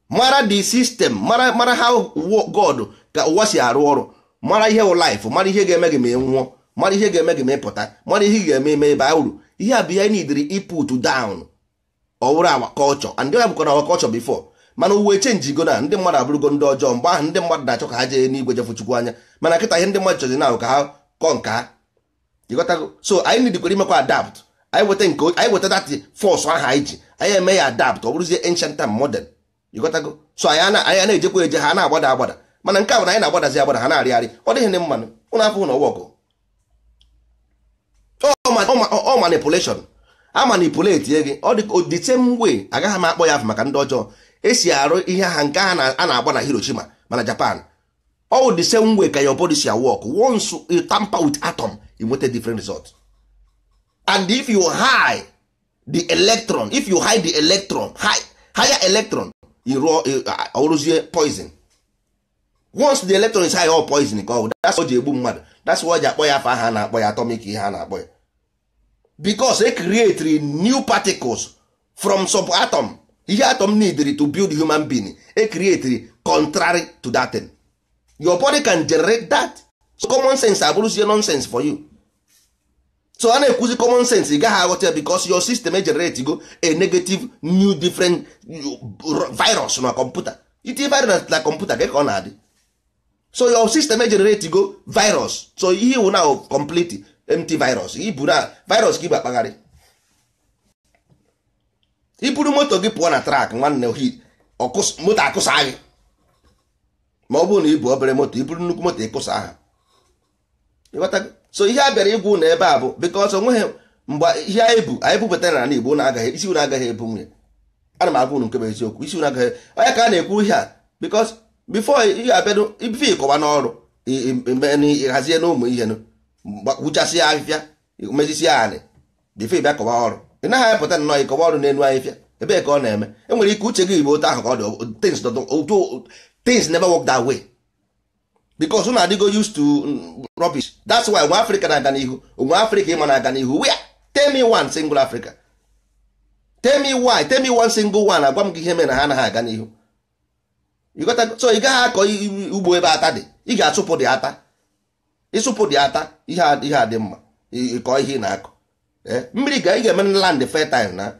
[SPEAKER 1] mara the system mara how God ka ụwa si arụ ọrụ mara ihe wụ life mara ihe ga-eme gị ma ị nwụọ mara ihe ga-eme gị ma ị pụta mara ihe ga-eme ime ebe uru ihe a bụ ihe anyị nidiri iput down ọwụrụ our culture and ndị bụkwa na our culture before mana uwe chenji go na ndị mmadụ abụrụgo ndị ọjọọ mgbe ahụ ndị mmadụ na-achọ ka ha jee n'igwe jefu Chukwu anya mana kịta ihe ndị mmadụ chọzi na ka ha kọọ nke ha ịghọtago so anyị nidikwere imekwa adapt anyị weta that force ahụ anyị ji anyị eme ya adapt ọ bụrụzie ancient time modern ịghọtago so anyị na-ejekwa eje ha na-agbada mana nke a bụ na anyị na-agbadazi agbada ha na-arịgharị ọ dịghị ndị mmanụ ụnụ afọ na ọwọkụ ọ manipulation a manipulate gị ọ dị the same way agaghị m akpọ ya afọ maka ndị ọjọọ esi arụ ihe ha nke a na-agba na Hiroshima mana Japan ọ the same way ka your body si work once you tamper with atom you nweta different result and if you hide the electron higher electron ọrụzie poison once the electron is high all poison ka ọ that's why o ji egbu mmadụ that's why o ji akpọ ya afọ ha na-akpọ ya atomic ihe ha na-akpọ ya because they create new particles from subatom ihe atom needed to build human being create contrary to that thing. Your body can generate that so common sense abụrụzie nonsense for you so a na-ekwuzi common sense ị gaghị aghọta because your system generate go a negative new different virus na kọmputa iti virus na kọmputa ka ọ na-adị so your system generate go virus so ihe iwu na complete empty virus ibu na virus ka ibu akpagharị iburu moto gị pụọ na track nwanne moto akụsa gị ma ọ bụrụ na ibu obere moto iburu nnukwu moto ịkụsa aha so ihe a bịara igwu na ebe a bụ because onweghị mgbe ihe anyị bupụtara na Igbo isi unu agaghị ebu nwunye ana m agwa unu nke bụ eziokwu isi unu agaghị onye ka a na-ekwu ihe a because before ihe abịado ibife ịkọwa n'ọrụ ịhazie na ụmụ ihe gwuchasị ahịfịa mezisi anị bifo ịbịa kọwa ọrụ ị naghị apụta nnọọ ịkọwa ọrụ n'elu ahịfịa ebe ka ọ na-eme enwere ike uche gị bụ otu ahụ ka ọ dị things never work that way because unu adịgo used to rubbish that's why onwe Africa na-aga n'ihu onwe Africa ịma na-aga n'ihu where tell me one single Africa tell me one single one agwa m gị ihe mere na ha anaghị aga n'ihu so ị gaghị akọ ugbo ebe ata dị ị ga-achụpụ dị ata ịsụpụ dị ata ihe a dị mma ịkọ ihe ị na-akọ mmiri ị ga-eme land fertile na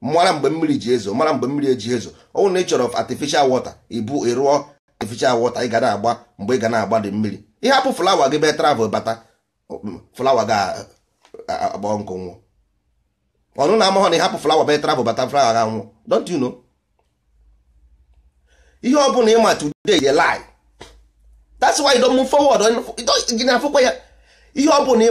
[SPEAKER 1] mara mgbe mmiri ji ezo mara mgbe mmiri eji ezo ọnwụ na ị chọrọ artificial water ịrụọ artificial water ị ga na-agba mgbe ị ga na-agba dị mmiri ịhapụ flawa gị be travel bata flawa ga-agba nkụ nwụọ ọnụ na amahọ na ịhapụ flawa be travel bata flawa ga nwụọ don't you know ihe ọ bụla ịma today is a lie that's why you don't move forward gị na-afụkwa ya ihe ọ bụla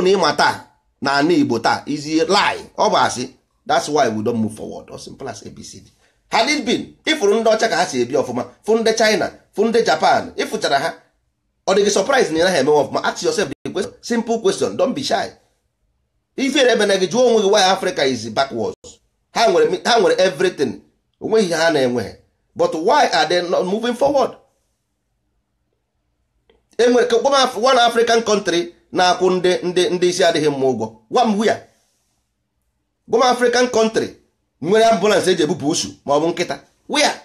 [SPEAKER 1] ịma taa na ana Igbo taa is a lie ọ bụ asị that's why we don't move forward as simple as ABCD had it been ifụrụ ndị ọcha ka ha si ebi ọfụma fụ ndị China fụ ndị Japan ịfụchara ha ọ dị gị surprise na ị naghị emewe ọfụma ask yourself the question, simple question, don't be shy ifere ebe na gị jụọ onwe gị why Africa is backwards ha nwere everything onweghị ihe ha na-enweghị but why are they not moving forward enwere one African country na-akwụ ndị isi adịghị mma ụgwọ gwamgwuya gwam African country nwere ambulance eji ebupụ usu maọbụ nkịta wia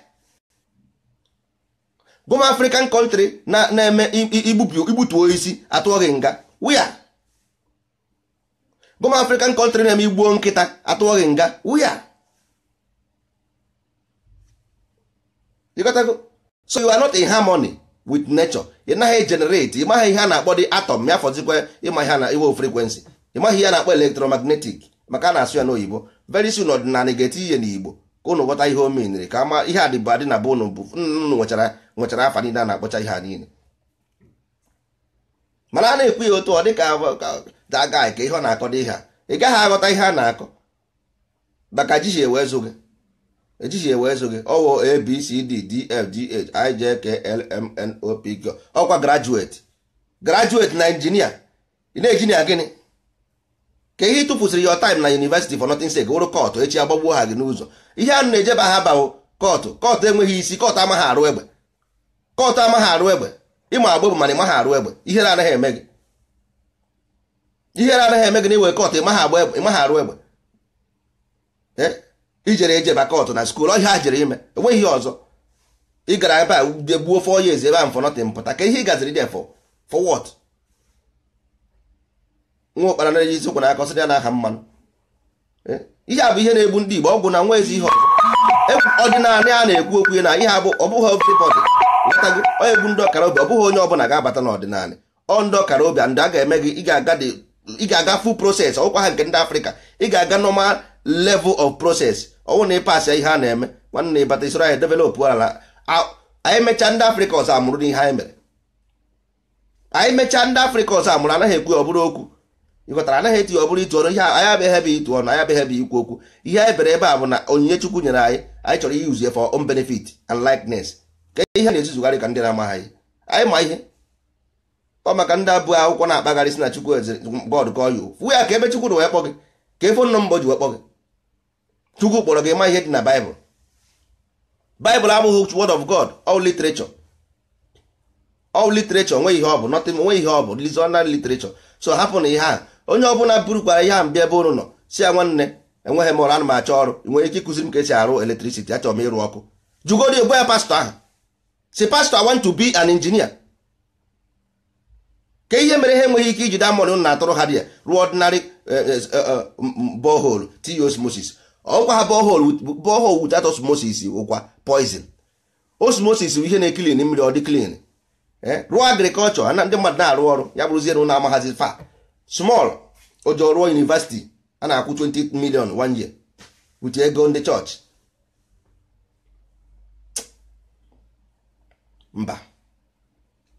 [SPEAKER 1] gwam African country na-eme igbutuo isi atụọ gị nga wia gwam African country na-eme igbuo nkịta atụọ gị nga wia you got to go. So you are not in harmony with nature. Ị naghị generate ị maghị ihe a na-akpọ dị atom ya fọzikwa ịma ihe na iwe frequency ị maghị ihe a na-akpọ electromagnetic maka a na-asụ ya n'oyibo very soon ọdịnala ga-eti ihe n'Igbo ka ụnụ ghọta ihe o meniri ka ama ihe adịbụ adị na bụ ụnụ bụ nnụnụ nwechara afa niile a na-akpọcha ihe a niile mana a na-ekwu ya otu ọ dị ka daga ka ihe ọ na-akọ dị ihe a ị gaghị aghọta ihe a na-akọ maka jihi ewe zụ gị ejighị ewe zo gị ọwụ ABCD DFGH IJKLMNOP ọkwa graduate na injinia ị na-ejinia gịnị ka ihe tụfusịrị your time na university for nothing sake wụrụ kọtụ echi agbagbuo ha gị n'ụzọ ihe a na-ejeba ha bawo kọtụ enweghị isi kọtụ amaghị arụ egbe ịma agba bụ mana ịmaghị arụ egbe ihere anaghị eme gị na iwe kọtụ ịmaghị arụ egbe ijere ejeba kọtụ na skuul ọhịa jere ime enweghị ihe ọzọ ị gara ebe a gbuo 4 years ebe a mfọ nọtịn pụta ka ihe ị gaziri dị for what nwa ụkpara na-eji isi ụkwụ na aka ọsịrị ya n'aha mmanụ ihe a bụ ihe na-egbu ndị Igbo ọgwụ na nwa ezi ihe ọzọ ọdịnala a na-ekwu okwu na ihe abụ ọ bụghị everybody letago onye egbu ndị ọkara obi ọ bụghị onye ọbụla ga-abata n'ọdịnala ọ ndị ọkara obi ndị a ga-eme gị ị ga-aga full process ọkwa ha nke ndị Afrịka ị ga-aga normal level of process ọwụ na ịpasị ihe a na-eme nwanne ịbata isoro anyị develop ala anyị mechaa ndị Afrịka ọzọ amụrụ n'ihe anyị mere anyị mechaa ndị Afrịka ọzọ amụrụ anaghị ekwu ọ bụrụ okwu ịghọtara anaghị eti ọ bụrụ itu ọnụ ihe anyị abịaghị ebe itu ọnụ anyị abịaghị ebe ikwu okwu ihe anyị bere ebe a bụ na onyinye Chukwu nyere anyị chọrọ ihe uzie for own benefit and likeness ka ihe na-ezuzugharị ka ndị na-amaghị anyị ma ihe ọ maka ndị abụọ akwụkwọ na-akpagharị si na Chukwu eze God call you fụ ya ka ebe Chukwu wee kpọ gị ka efe nọ mbọ ji wee kpọ gị Chukwu kpọrọ gị ma ihe dị na Bible abụghị word of God all literature nwe ihe ọ bụ nothing nwe ihe ọ bụ reasonable literature so hapụ na ihe a onye ọbụla burukwara ihe a mbịa ebe ụnụ nọ si ya nwanne enweghị m ọrụ ana m achọ ọrụ nwere ike ịkụziri m ka esi arụ electricity achọrọ m ịrụ ọkụ jugodi egwe ya pastọ ahụ si pastọ I want to be an engineer ka ihe mere ha enweghị ike ijide amụrụ ụnụ na-atụrụ ha dị rụọ ordinary borehole tinye osmosis ọkwa ha borehole without osmosis ụkwa poison osmosis ihe na-ekilin mmiri ọ dị clean rụọ agrikọlchọ na ndị mmadụ na-arụ ọrụ ya bụrụzie na ụlọ amaghazi fa small ojo rụọ university a na-akwụ 20 million 1 year with ego ndị chọọchị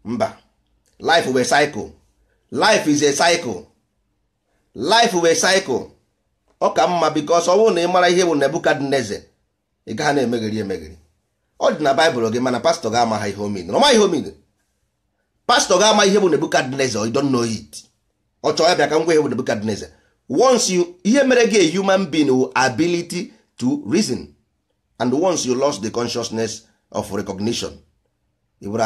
[SPEAKER 1] mba life is a cycle life is a cycle ọ ka mma because ọ bụrụ na ị mara ihe bụ Nebukadneza ị gaghị na-emegheri ọ dị na Baịbụl gị mana pastọ ga-amaha ihe omini ọma ihe omini pastọ ga-ama ihe bụ Nebukadneza you don't know it ọ chọọ ya bịa ka ngwa ihe bụ Nebukadneza once you ihe mere gị a human being with ability to reason and once you lost the consciousness of recognition ị bụrụ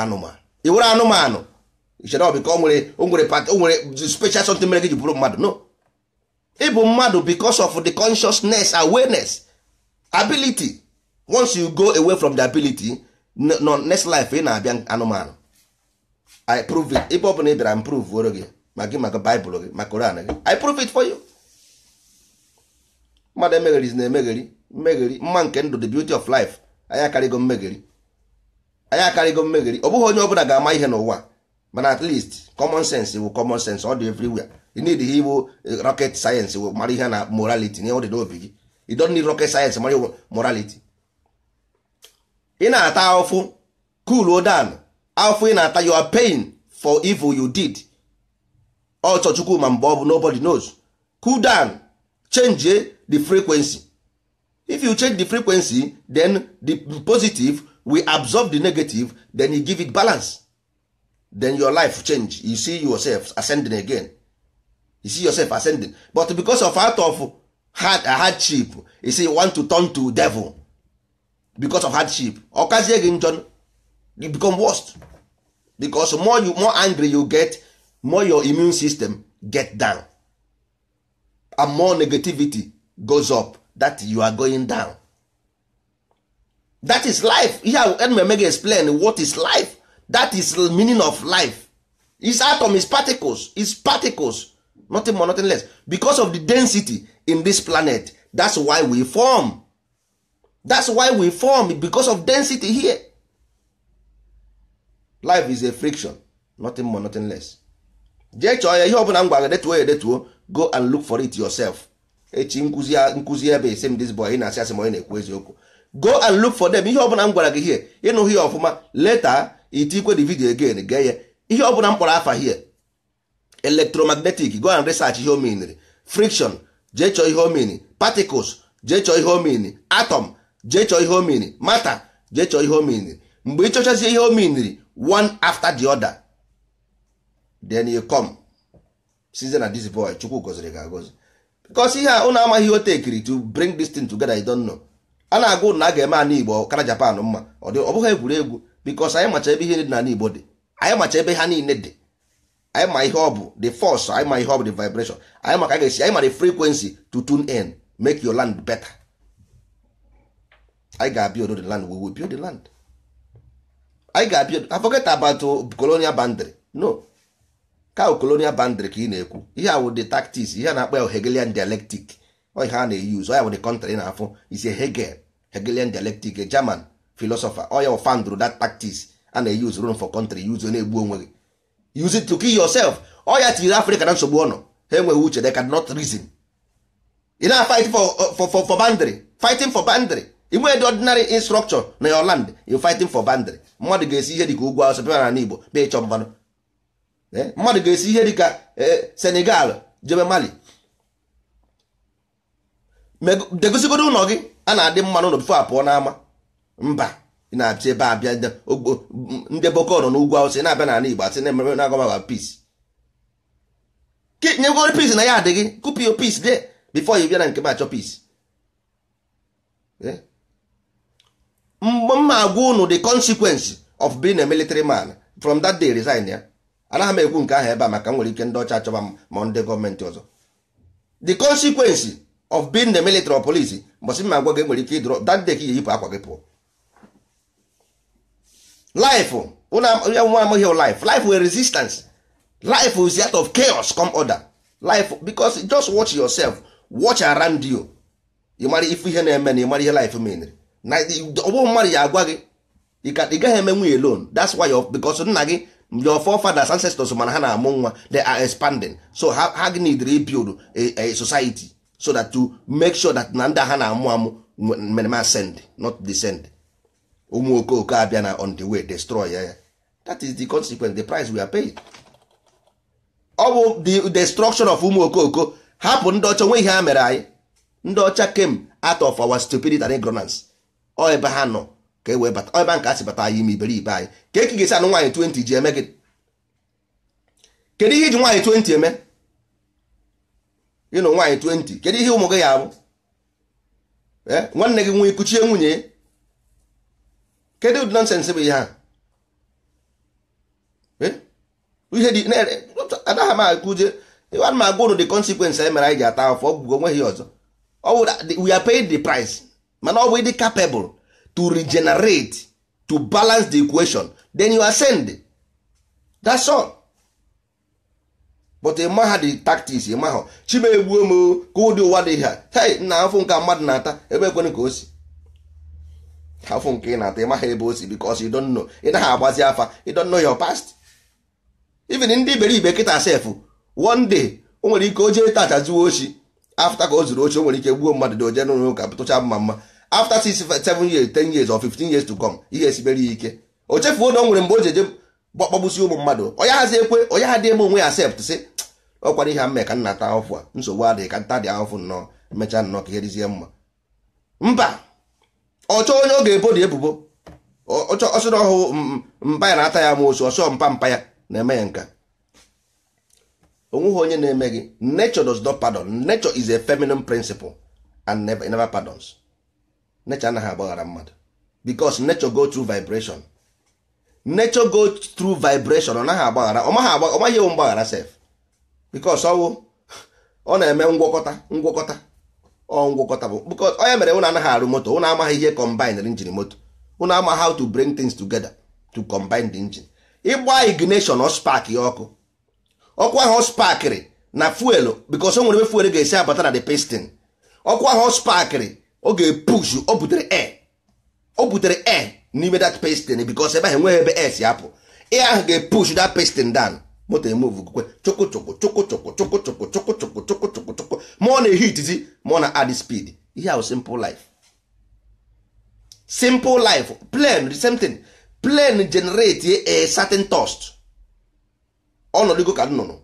[SPEAKER 1] anụmanụ ichere ọ bịka o nwere special something mere gị ji bụrụ mmadụ no ị bụ mmadụ because of the consciousness awareness ability once you go away from the ability no next life ị na-abịa anụmanụ I prove it ebe ọ bụla ị bịara m prove woro gị ma gị maka Bible gị ma Koran gị I prove it for you mmadụ emegheri na-emegheri mmegheri mma nke ndụ the beauty of life. Anyị akarịgo mmegheri ọ bụghị onye ọbụla ga-ama ihe n'ụwa, mana at least common sense bụ common sense, ọ dị everywhere. You need ihe bụ rocket science mara ihe na morality na ọ dị n'obi gị. You don't need rocket science mara morality. Ị na-ata ahụfụ, cool down. Ahụfụ ị na-ata, you are paying for evil you did. Ọchọ Chukwu ma mgbe ọ bụ nobody knows. Cool down, change the frequency. If you change the frequency, then the positive will absorb the negative, then you give it balance. Then your life change. You see yourself ascending again. You see yourself ascending. But because of out of hardship, you see you want to turn to devil. Because of hardship. Okazie gị njọ, you become worst. Because more angry you get, more your immune system get down. And more negativity goes up. That you are going down. That is life. Here, let me explain what is life. That is the meaning of life. It's atom, it's particles. It's particles. Nothing more, nothing less. Because of the density in this planet, that's why we form. That's why we form, because of density here. Life is a friction. Nothing more, nothing less. Jee chọọ ya ihe ọbụla m gwara detuo, go and look for it yourself. Echi nkụzi ebe ese m this boy ị na-asị asị ma onye na-ekwu eziokwu. Go and look for them. Ihe ọbụla m gwara gị here, ịnụ ihe ọfụma, later itikwe the video again, gee ya. Ihe ọbụla m kpọrọ afa here, electromagnetic, go and research ihe o mean. Friction, jee chọọ ihe o mean. Particles, jee chọọ ihe o mean. Atom, jee chọọ ihe o mean. Matter, jee chọọ ihe o mean. Mgbe ị chọchazie ihe o mean, one after the other, then you come season na this boy Chukwu goziri ga agozi. Because ihe a unu amaghị o tekiri to bring this thing together, I don't know. A na-agụ na a ga-eme ana Igbo kara Japan mma, ọ bụghị egwuregwu. Because anyị macha ebe ihe dị na ana Igbo dị, anyị macha ebe ha niile dị, anyị ma ihe ọ bụ the force, anyị ma ihe ọ bụ the vibration, anyị ma ka a ga-esi, anyị ma the frequency to tune in, make your land better. I ga-build the land, we will build the land. I ga-build, I forget about colonial boundary. No, ka colonial boundary ka ị na-ekwu. Ihe a wụ the tactics, ihe na-akpọ Hegelian dialectic. Ọ ihe a na-use, ọ ya wụ the country na-afụ is a Hegelian dialectic, a German philosopher. Ọ ya wụ found through that tactics a na-use run for country, use na-egbu onwe gị. Use it to kill yourself. Ọ ya tiri Africa na nsogbu ọnọ. Ha enweghị uche, they cannot reason. You know, fight for boundary. Fighting for boundary. Inwe the ordinary structure na your land, you fighting for boundary. Mmadụ ga-esi ihe dịka ugwu Awụsa bịa na Igbo bịa ịchọ mmanụ. Mmadụ ga-esi ihe dịka Senegal jebe Mali. Degosigodo ụlọ gị a na-adị mmanụ ụlọ bifo apụọ n'ama. Mba, ị na-abịa ebe abịa ndị Boko nọ n'ugwu Awụsa, ị na-abịa na Igbo asị na-ememe na-agwa peace. Nyegoro peace na ya adịghị, kupi your peace there before you bịa na nke ma achọ peace. Mgbe m agwa unu the consequence of being a military man, from that day resign ya. Anaghị m ekwu nke ahụ ebe a maka nwere ike ndị ọcha achọba ma ndị gọọmenti ọzọ. The consequence of being the military or police, mbọsị m agwa gị nwere ike ịdọrọ that day ka ị yipụ akwa gị pụọ. Life, nwa amaghị life were resistance. Life is out of chaos come order. Life, because just watch yourself, watch around you. You mara ife ihe na-eme na ịmara ihe life menere. Na ọ bụ mmadụ ya agwa gị ị gaghị eme nwe alone. That's why because nna gị, your forefathers, ancestors, mana ha na-amụ nwa, they are expanding. So ha need to rebuild a society so that to make sure that na ndị ha na-amụ menema ascend, not descend. Ụmụ okoko abịa na on the way destroy ya. That is the consequence, the price we are paying. Ọ bụ the destruction of ụmụ okoko. Hapụ ndị ọcha nwe ihe ha mere anyị. Ndị ọcha came out of our stupidity and ignorance. Ọ ebe ha nọ ka e wee bata, ọ ebe nke asị bata anyị ime iberibe anyị. Ka eki ga-esi anụ nwaanyị 20 ji eme gị? Kedu ihe iji nwaanyị 20 eme? Ịnụ nwaanyị 20, kedu ihe ụmụ gị ya abụ? Nwanne gị nwe ikuchie nwunye. Kedu ụdị nonsense bụ ihe ha? Ihe dị anaghị m akụje ịwa m agwa ụnụ the consequence anyị mere anyị ji ata afọ ọgwụgwọ onweghị ọzọ. We are paid the price. Man, already capable to regenerate, to balance the equation. Then you ascend. That's all. but ịma ha dị tactics, ịma ha chimegbuo m ka ụdị ụwa dị ha hey nna afụ nke mmadụ na-ata ebe ekwene ka o si afụ nke ị na-ata ịma ha ebe o si because you don't know, ị naghị agbazi afa, you don't know your past. Even ndị iberibe kịta sef one day o nwere ike o jee tacha zuo ochi, after ka o zuru ochi o nwere ike gbuo mmadụ dị oje n'ụlọ ụka tụcha mma after 6-7 years 10 years or 15 years to come ihe esibere ya ike o chefuo na o nwere mgbe o jeje gbagbusi ụmụ mmadụ onye hazi ekwe onye ha dị eme onwe ya accept sị ọ kwara ihe mme ka nna ta ahụfụ a nsogbu adịghị ka nta dị ahụfụ nnọọ emechaa nnọọ ka ihe dịzie mma mba ọchọ onye ọ ga-ebo dị ebubo ọsọrọ ọhụụ mpa ya na-ata ya ma osu ọsọ mpa ya na-eme ya nka onweghị onye na-eme gị. Nature does not pardon. Nature is a feminine principle and never pardons. Nature anaghị agbaghara mmadụ because nature go through vibration. Nature go through vibration, ọ naghị agbaghara, ọ maghị ewu mgbaghara sef because ọ na-eme ngwọkọta bụ because onye mere ụnụ anaghị arụ moto, ụnụ amaghị ihe combine engine moto, ụnụ ama how to bring things together to combine the engine. Ịgba ignition ọ spark ya ọkụ ahụ sparkịrị na fuel because o nwere ebe fuel ga-esi abata na the piston. ọkụ ahụ sparkịrị ọ ga-epush, o butere air n'ime that piston because ebe ahụ enweghị ebe air si apụ, air ahụ ga-epush that piston down, moto emove kwe choko ma ọ na-ehitizi ma ọ na-add speed. Ihe ahụ simple life. Plane the same thing. Plane generate a certain thrust. Ọnọdụgo ka nnụnụ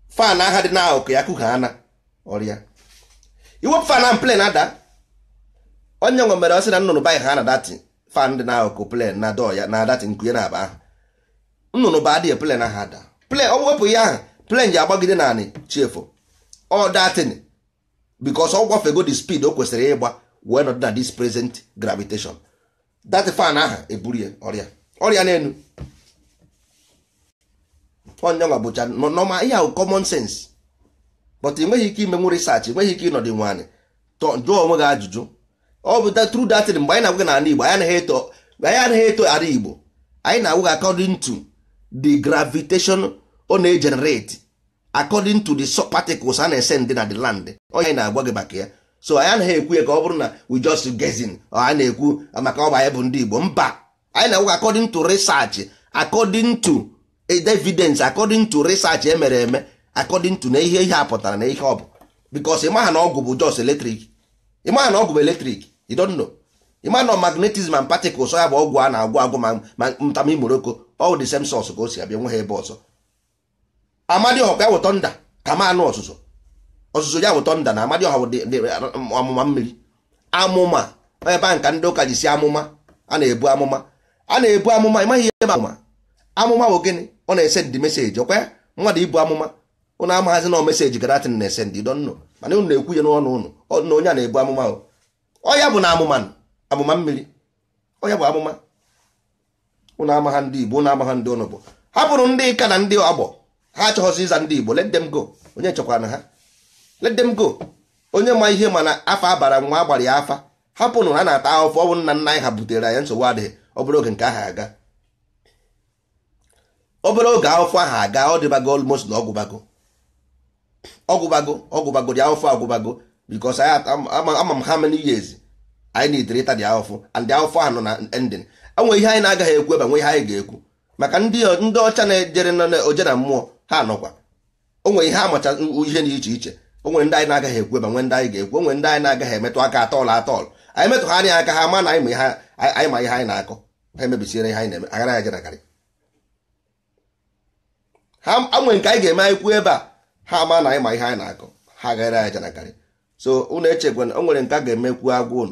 [SPEAKER 1] fan aha dị n'akụkụ ya kụha ana ọrịa iwepụ fan na plane ada onye nwe mere ọsị na nnụnụ baghị ha na dati fan dị n'akụkụ plane na dọ ya na dati nkụ ya na-aba ahụ nnụnụ ba adịghị plane ahụ ada plane ọ wepụ ya ahụ plane ji agbagide naanị chefu ọ datin because ọ gwafego the speed o kwesịrị ịgba wee nọdụ na this present gravitation. That fan ahụ eburie ọrịa n'elu onye nwa bụcha normal ihe ahụ common sense but ị nweghị ike imenwu research, ị nweghị ike ịnọdụ nwaanyị jụọ onwe gị ajụjụ. Ọ bụ true that mgbe anyị na-agwa gị n'ala Igbo anyị anaghị eto ala Igbo, anyị na-agwa gị according to the gravitation ọ na-egenerate according to the particles a na-esend na the land. Onye anyị na-agwa gị maka ya, so anyị anaghị ekwu ya ka ọ bụrụ na we just guessing anyị na-ekwu maka ọ bụ anyị bụ ndị Igbo. Mba, anyị na-agwa gị according to research, according to evidence, according to research emere eme, according to na ihe apụtara na ihe ọ bụ. Because ịmaha na ọgwụ bụ just electric, ịmaha na ọgwụ bụ electric, you don't know. Ịmaha na magnetism and particles ya bụ ọgwụ a na-agwụ ma ntami moroko, all the same source ka o si abịa, nweghị ebe ọzọ. Amadioha ya bụ thunder ka ma anụ ọzụzụ ya bụ thunder na Amadioha bụ amụma mmiri. Amụma ebe a nka ndị ụka ji si amụma a na-ebu amụma ịmaghị ihe ebe amụma bụ gịnị? Ọ na-esend meseji ọkwa mmadụ ibu amụma ụnụ amaghazi na meseji garatin na-esend idonno mana ụnụ na-ekwu ya n'ọnụ ụnụ na onye a na-ebu amụma ọ ya bụ na amụma mmiri ọ ya bụ amụma. Ụnụ amagha ndị Igbo, ụnụ amagha ndị ụnụ bụ hapụrụ ndị ka na ndị agbọ ha achọghọzi ịza ndị Igbo, let them go. Onye chọkwara na ha, let them go. Onye ma ihe mana afa abara nwa agbara ya afa, hapụnụ ha na-ata ahụfụ. ọ bụ nna nna anyị ha butere anyị nsogbu adịghị, ọ bụrụ oge nke ahụ aga, obere oge ahụfụ ahụ aga, ọ dịbago almost na ọgwụbago dị ahụfụ agwụbago because ama m how many years anyị na-edere ịta dị ahụfụ and dị ahụfụ ahụ nọ na ending. Enwe ihe anyị na-agaghị ekwu ebe nwe ihe anyị ga-ekwu maka ndị ọcha na-ejere oje na mmụọ ha nọkwa. Onwe ihe amacha ihe dị iche iche. Onwere ndị anyị na-agaghị ekwu ebe nwe ndị anyị ga-ekwu. Onwere ndị anyị na-agaghị emetụ aka atọọlụ anyị metụ ha anya aka ha ma na anyị ma ihe anyị na-akọ, ha emebisiere ihe anyị na-eme aghara ya jenakarị ha anwe nke anyị ga-eme anyị kwuo ebe a ha ama na anyị ma ihe anyị na-akọ, ha agaghara ya jenakarị. So unu echekwa na o nwere nke a ga-emekwu agwa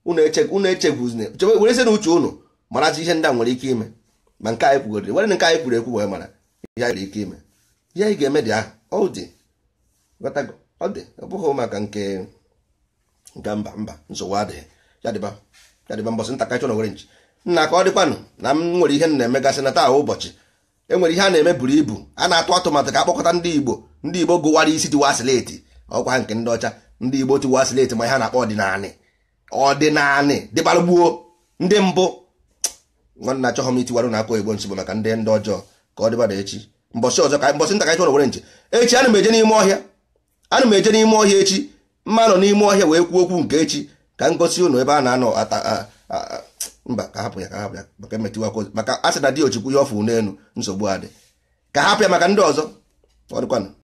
[SPEAKER 1] unu echegwuzine werezi na uche unu marazi ihe ndị a nwere ike ime ma nke anyị kwugoro were nke anyị kwuru ekwu wee mara ihe anyị nwere ike ime. Ihe anyị ga-eme dị ahụ ọ dị ọ bụghị maka nke mba nsogbu adịghị ya dịba mbọsị nta kacha na were nchi nna ka ọ dịkwanụ na m nwere ihe na-emegasị na taa ụbọchị enwere ihe a na-eme buru ibu a na-atụ atụmatụ ka akpọkọta ndị Igbo gụwara isi tiwa sileti ọkwa nke ndị ọcha. Ndị Igbo tiwa sileti ma ihe a na-akpọ ọdịnanị dịbara gbuo ndị mbụ nwanna achọghọ m itiwara na akọ Igbo nsogbu maka ndị ọjọọ ka ọ dịbara echi. mbọsị ọzọ ka mbọsị nta ka chọrọ were nche echi ana m eje n'ime ọhịa echi mma nọ n'ime ọhịa wee kwuo okwu nke echi ka m gosi unu ebe a na-anọ mba ka hapụ ya maka emetiwakwa maka a sị na dị ochikwu ya ọfụ n'elu nsogbu adị ka hapụ ya maka ndị ọzọ ọ dịkwanụ